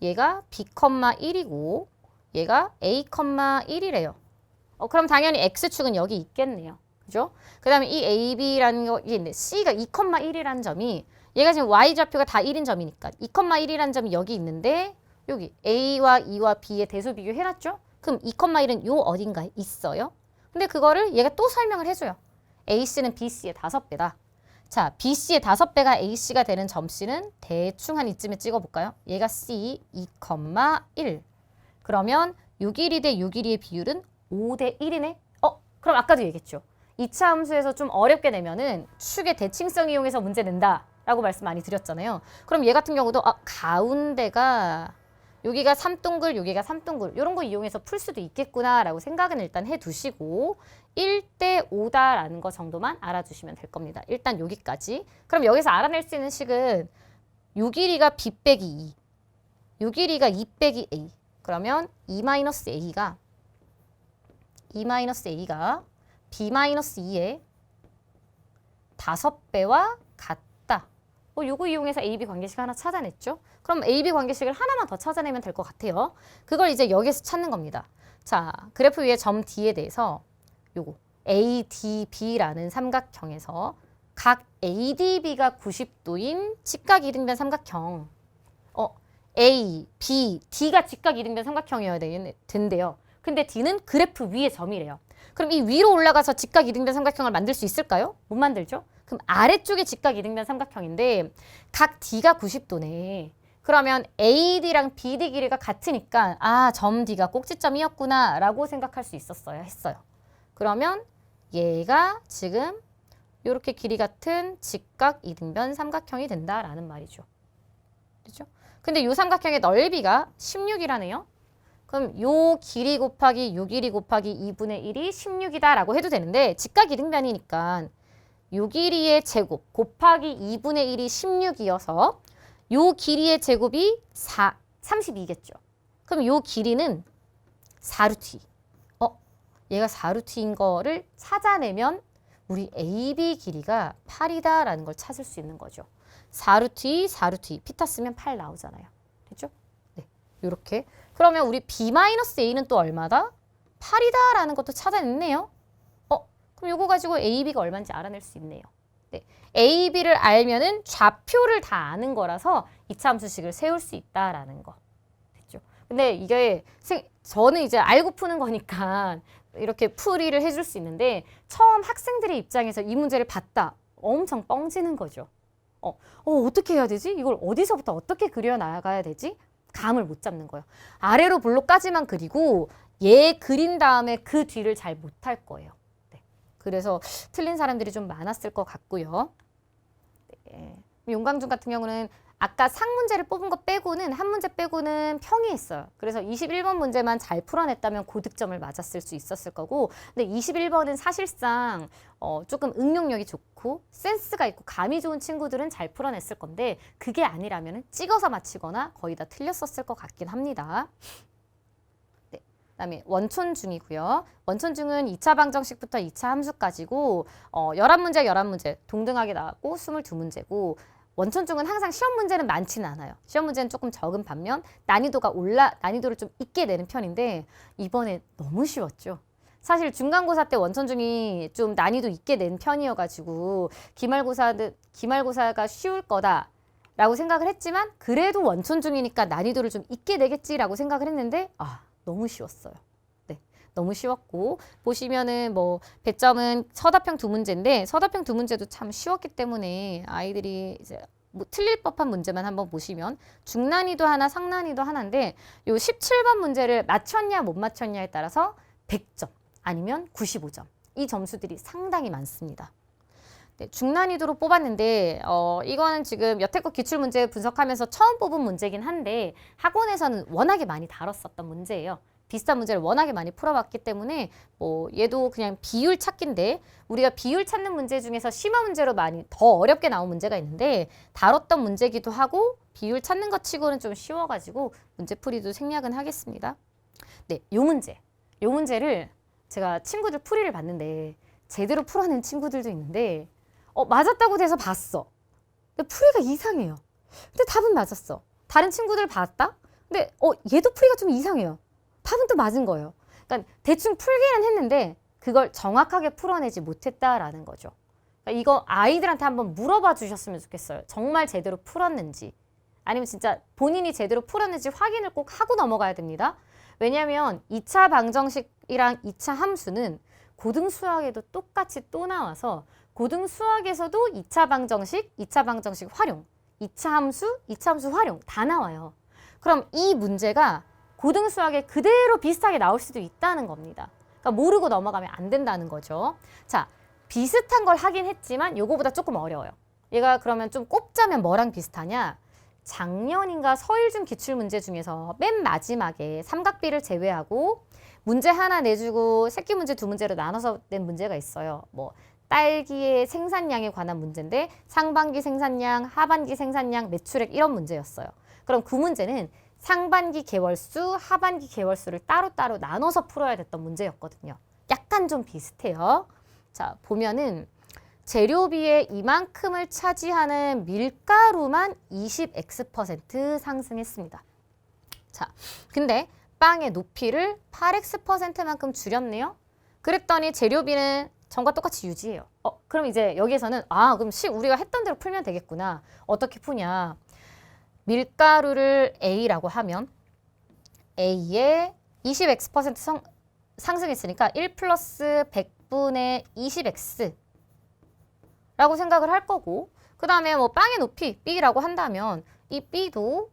얘가 B, 1이고 얘가 A, 1이래요. 그럼 당연히 X축은 여기 있겠네요. 그죠? 그 다음에 이 AB라는 거, 이게 있네. C가 2, 1이라는 점이 얘가 지금 Y좌표가 다 1인 점이니까 2, 1이라는 점이 여기 있는데 여기 A와 E와 B의 대수 비교 해놨죠? 그럼 2, 1은 요 어딘가에 있어요. 근데 그거를 얘가 또 설명을 해줘요. AC는 BC의 5배다. 자, BC의 5배가 AC가 되는 점 C는 대충 한 이쯤에 찍어볼까요? 얘가 C 2, 1. 그러면 6일이 대 6일이의 비율은 5대 1이네? 그럼 아까도 얘기했죠. 2차 함수에서 좀 어렵게 내면은 축의 대칭성 이용해서 문제 낸다 라고 말씀 많이 드렸잖아요. 그럼 얘 같은 경우도 가운데가 여기가 3동글, 여기가 3동글 이런 거 이용해서 풀 수도 있겠구나 라고 생각은 일단 해두시고 1대 5다라는 거 정도만 알아주시면 될 겁니다. 일단 여기까지. 그럼 여기서 알아낼 수 있는 식은 6일이가 B 빼기 2, 6일이가 2 빼기 A. 그러면 2-A가 B-2의 5배와 같다. 요거 이용해서 AB 관계식 하나 찾아냈죠? 그럼 AB 관계식을 하나만 더 찾아내면 될 것 같아요. 그걸 이제 여기서 찾는 겁니다. 자, 그래프 위에 점 D에 대해서 요거 ADB라는 삼각형에서 각 ADB가 90도인 직각 이등변 삼각형 A, B, D가 직각 이등변 삼각형이어야 된대요. 근데 D는 그래프 위에 점이래요. 그럼 이 위로 올라가서 직각 이등변 삼각형을 만들 수 있을까요? 못 만들죠? 그럼 아래쪽에 직각 이등변 삼각형인데 각 D가 90도네. 그러면 AD랑 BD 길이가 같으니까 점 D가 꼭지점이었구나 라고 생각할 수 있었어야 했어요. 그러면 얘가 지금 이렇게 길이 같은 직각 이등변 삼각형이 된다라는 말이죠. 그렇죠? 근데 이 삼각형의 넓이가 16이라네요. 그럼 요 길이 곱하기 요 길이 곱하기 2분의 1이 16이다 라고 해도 되는데 직각 이등변이니까 요 길이의 제곱 곱하기 2분의 1이 16이어서 요 길이의 제곱이 32겠죠. 그럼 요 길이는 4루트 2. 얘가 4루트 2인 거를 찾아내면 우리 AB 길이가 8이다라는 걸 찾을 수 있는 거죠. 4루트 2, 4루트 2. 피타 쓰면 8 나오잖아요. 됐죠? 네, 요렇게. 그러면 우리 B-A는 또 얼마다? 8이다라는 것도 찾아냈네요. 그럼 요거 가지고 AB가 얼마인지 알아낼 수 있네요. 네, AB를 알면은 좌표를 다 아는 거라서 2차 함수식을 세울 수 있다라는 거. 됐죠? 근데 이게 저는 이제 알고 푸는 거니까 이렇게 풀이를 해줄 수 있는데 처음 학생들의 입장에서 이 문제를 봤다. 엄청 뻥지는 거죠. 어떻게 해야 되지? 이걸 어디서부터 어떻게 그려나가야 되지? 감을 못 잡는 거예요. 아래로 볼록까지만 그리고 얘 그린 다음에 그 뒤를 잘 못할 거예요. 네. 그래서 틀린 사람들이 좀 많았을 것 같고요. 네. 용광중 같은 경우는 아까 상문제를 뽑은 거 빼고는 한 문제 빼고는 평이했어요. 그래서 21번 문제만 잘 풀어냈다면 고득점을 맞았을 수 있었을 거고 근데 21번은 사실상 조금 응용력이 좋고 센스가 있고 감이 좋은 친구들은 잘 풀어냈을 건데 그게 아니라면 찍어서 맞히거나 거의 다 틀렸었을 것 같긴 합니다. 네. 그다음에 원촌중이고요. 원촌중은 2차 방정식부터 2차 함수까지고 11문제, 11문제 동등하게 나왔고 22문제고 원촌중은 항상 시험 문제는 많지는 않아요. 시험 문제는 조금 적은 반면 난이도를 좀 있게 내는 편인데 이번에 너무 쉬웠죠. 사실 중간고사 때 원촌중이 좀 난이도 있게 낸 편이어가지고 기말고사가 쉬울 거다라고 생각을 했지만 그래도 원촌중이니까 난이도를 좀 있게 내겠지라고 생각을 했는데 너무 쉬웠어요. 네, 너무 쉬웠고 보시면은 뭐 배점은 서답형 두 문제인데 서답형 두 문제도 참 쉬웠기 때문에 아이들이 이제 뭐 틀릴 법한 문제만 한번 보시면 중난이도 하나 상난이도 하나인데 요 17번 문제를 맞췄냐 못 맞췄냐에 따라서 100점 아니면 95점 이 점수들이 상당히 많습니다. 네, 중난이도로 뽑았는데 이거는 지금 여태껏 기출문제 분석하면서 처음 뽑은 문제긴 한데 학원에서는 워낙에 많이 다뤘었던 문제예요. 비슷한 문제를 워낙에 많이 풀어봤기 때문에 뭐 얘도 그냥 비율 찾기인데 우리가 비율 찾는 문제 중에서 심화 문제로 많이 더 어렵게 나온 문제가 있는데 다뤘던 문제기도 하고 비율 찾는 것 치고는 좀 쉬워가지고 문제풀이도 생략은 하겠습니다. 네, 요 문제를 제가 친구들 풀이를 봤는데 제대로 풀어낸 친구들도 있는데 맞았다고 돼서 봤어. 근데 풀이가 이상해요. 근데 답은 맞았어. 다른 친구들 봤다? 근데 얘도 풀이가 좀 이상해요. 답은 또 맞은 거예요. 그러니까 대충 풀기는 했는데 그걸 정확하게 풀어내지 못했다라는 거죠. 그러니까 이거 아이들한테 한번 물어봐 주셨으면 좋겠어요. 정말 제대로 풀었는지. 아니면 진짜 본인이 제대로 풀었는지 확인을 꼭 하고 넘어가야 됩니다. 왜냐하면 2차 방정식이랑 2차 함수는 고등 수학에도 똑같이 또 나와서 고등 수학에서도 2차 방정식 활용, 2차 함수 활용 다 나와요. 그럼 이 문제가 고등 수학에 그대로 비슷하게 나올 수도 있다는 겁니다. 그러니까 모르고 넘어가면 안 된다는 거죠. 자, 비슷한 걸 하긴 했지만 요거보다 조금 어려워요. 얘가 그러면 좀 꼽자면 뭐랑 비슷하냐? 작년인가 서일중 기출문제 중에서 맨 마지막에 삼각비를 제외하고 문제 하나 내주고 새끼 문제 두 문제로 나눠서 낸 문제가 있어요. 뭐 딸기의 생산량에 관한 문제인데 상반기 생산량, 하반기 생산량, 매출액 이런 문제였어요. 그럼 그 문제는 상반기 개월수, 하반기 개월수를 따로따로 나눠서 풀어야 됐던 문제였거든요. 약간 좀 비슷해요. 자, 보면은 재료비의 이만큼을 차지하는 밀가루만 20x% 상승했습니다. 자, 근데 빵의 높이를 8x%만큼 줄였네요. 그랬더니 재료비는 전과 똑같이 유지해요. 그럼 이제 여기에서는 그럼 우리가 했던 대로 풀면 되겠구나. 어떻게 푸냐? 밀가루를 A라고 하면 A에 20x% 상승했으니까 1 플러스 100분의 20x 라고 생각을 할 거고 그 다음에 뭐 빵의 높이 B라고 한다면 이 B도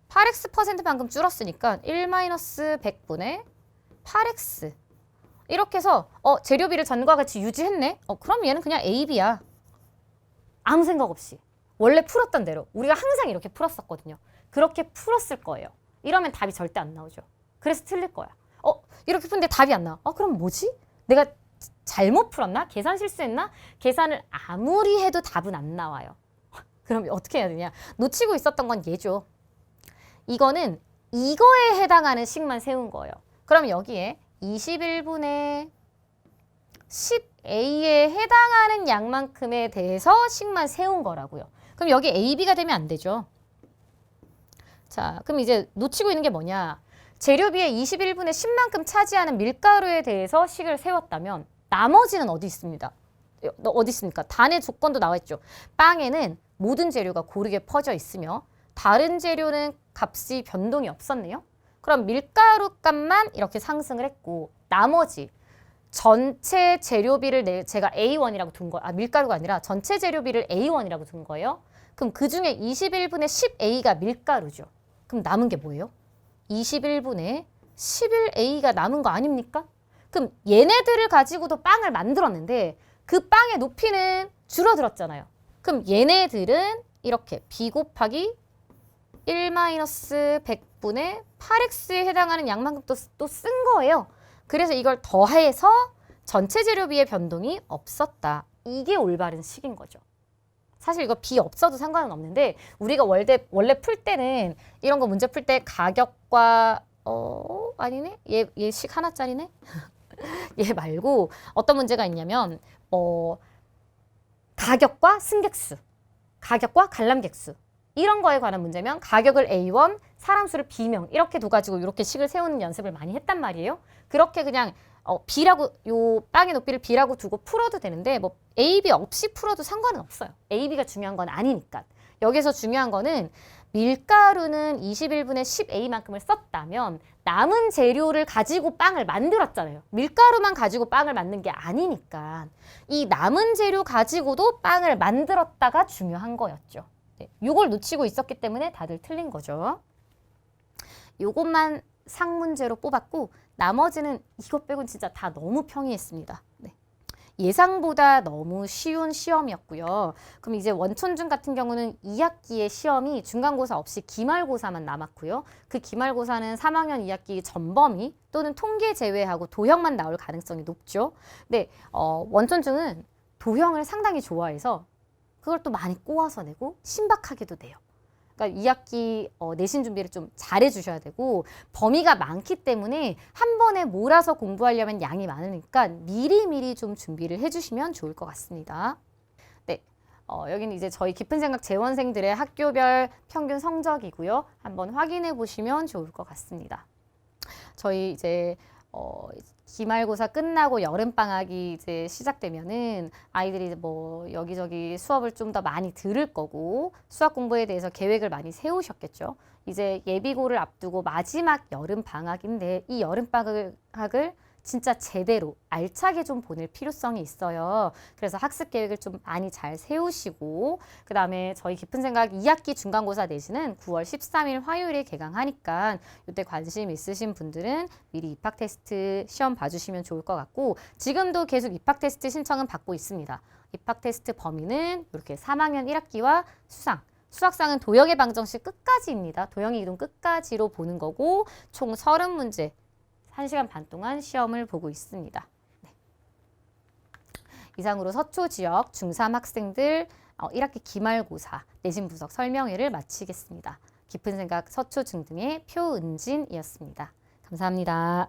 8x%만큼 줄었으니까 1 마이너스 100분의 8x 이렇게 해서 재료비를 전과 같이 유지했네? 그럼 얘는 그냥 A, B야. 아무 생각 없이. 원래 풀었던 대로. 우리가 항상 이렇게 풀었었거든요. 그렇게 풀었을 거예요. 이러면 답이 절대 안 나오죠. 그래서 틀릴 거야. 이렇게 푸는데 답이 안 나와. 그럼 뭐지? 내가 잘못 풀었나? 계산 실수했나? 계산을 아무리 해도 답은 안 나와요. 그럼 어떻게 해야 되냐? 놓치고 있었던 건 얘죠. 이거는 이거에 해당하는 식만 세운 거예요. 그럼 여기에 21분의 10A에 해당하는 양만큼에 대해서 식만 세운 거라고요. 그럼 여기 A, B가 되면 안 되죠. 자, 그럼 이제 놓치고 있는 게 뭐냐? 재료비의 21분의 10만큼 차지하는 밀가루에 대해서 식을 세웠다면 나머지는 어디 있습니다? 어디 있습니까? 단의 조건도 나와 있죠. 빵에는 모든 재료가 고르게 퍼져 있으며 다른 재료는 값이 변동이 없었네요. 그럼 밀가루 값만 이렇게 상승을 했고 나머지 전체 재료비를 제가 A1이라고 둔 거예요. 밀가루가 아니라 전체 재료비를 A1이라고 둔 거예요. 그럼 그중에 21분의 10A가 밀가루죠. 그럼 남은 게 뭐예요? 21분의 11A가 남은 거 아닙니까? 그럼 얘네들을 가지고도 빵을 만들었는데 그 빵의 높이는 줄어들었잖아요. 그럼 얘네들은 이렇게 B 곱하기 1-100분의 8x에 해당하는 양만큼 또 쓴 거예요. 그래서 이걸 더해서 전체 재료비의 변동이 없었다. 이게 올바른 식인 거죠. 사실 이거 B 없어도 상관은 없는데 우리가 원래 풀 때는 이런 거 문제 풀 때 가격과 아니네? 얘 식 하나짜리네? 얘 말고 어떤 문제가 있냐면 가격과 승객수, 가격과 관람객수 이런 거에 관한 문제면 가격을 A1, 사람 수를 B명 이렇게 둬가지고 이렇게 식을 세우는 연습을 많이 했단 말이에요. 그렇게 그냥 B라고 요 빵의 높이를 B라고 두고 풀어도 되는데 뭐 A, B 없이 풀어도 상관은 없어요. A, B가 중요한 건 아니니까. 여기서 중요한 거는 밀가루는 21분의 10A만큼을 썼다면 남은 재료를 가지고 빵을 만들었잖아요. 밀가루만 가지고 빵을 만든 게 아니니까 이 남은 재료 가지고도 빵을 만들었다가 중요한 거였죠. 네, 요걸 놓치고 있었기 때문에 다들 틀린 거죠. 요것만 상문제로 뽑았고 나머지는 이것 빼곤 진짜 다 너무 평이했습니다. 네. 예상보다 너무 쉬운 시험이었고요. 그럼 이제 원천중 같은 경우는 2학기의 시험이 중간고사 없이 기말고사만 남았고요. 그 기말고사는 3학년 2학기 전범위 또는 통계 제외하고 도형만 나올 가능성이 높죠. 근데 원천중은 도형을 상당히 좋아해서 그걸 또 많이 꼬아서 내고 신박하게도 내요. 그러니까 2학기 내신 준비를 좀 잘해 주셔야 되고 범위가 많기 때문에 한 번에 몰아서 공부하려면 양이 많으니까 미리미리 좀 준비를 해주시면 좋을 것 같습니다. 네, 여기는 이제 저희 깊은 생각 재원생들의 학교별 평균 성적이고요. 한번 확인해 보시면 좋을 것 같습니다. 저희 이제 기말고사 끝나고 여름방학이 이제 시작되면은 아이들이 뭐 여기저기 수업을 좀 더 많이 들을 거고 수학 공부에 대해서 계획을 많이 세우셨겠죠. 이제 예비고를 앞두고 마지막 여름방학인데 이 여름방학을 진짜 제대로 알차게 좀 보낼 필요성이 있어요. 그래서 학습 계획을 좀 많이 잘 세우시고 그 다음에 저희 깊은 생각 2학기 중간고사 내신은 9월 13일 화요일에 개강하니까 이때 관심 있으신 분들은 미리 입학 테스트 시험 봐주시면 좋을 것 같고 지금도 계속 입학 테스트 신청은 받고 있습니다. 입학 테스트 범위는 이렇게 3학년 1학기와 수학상은 도형의 방정식 끝까지입니다. 도형의 이동 끝까지로 보는 거고 총 30문제 1시간 반 동안 시험을 보고 있습니다. 네. 이상으로 서초 지역 중3 학생들 1학기 기말고사 내신 분석 설명회를 마치겠습니다. 깊은 생각 서초 중등의 표은진이었습니다. 감사합니다.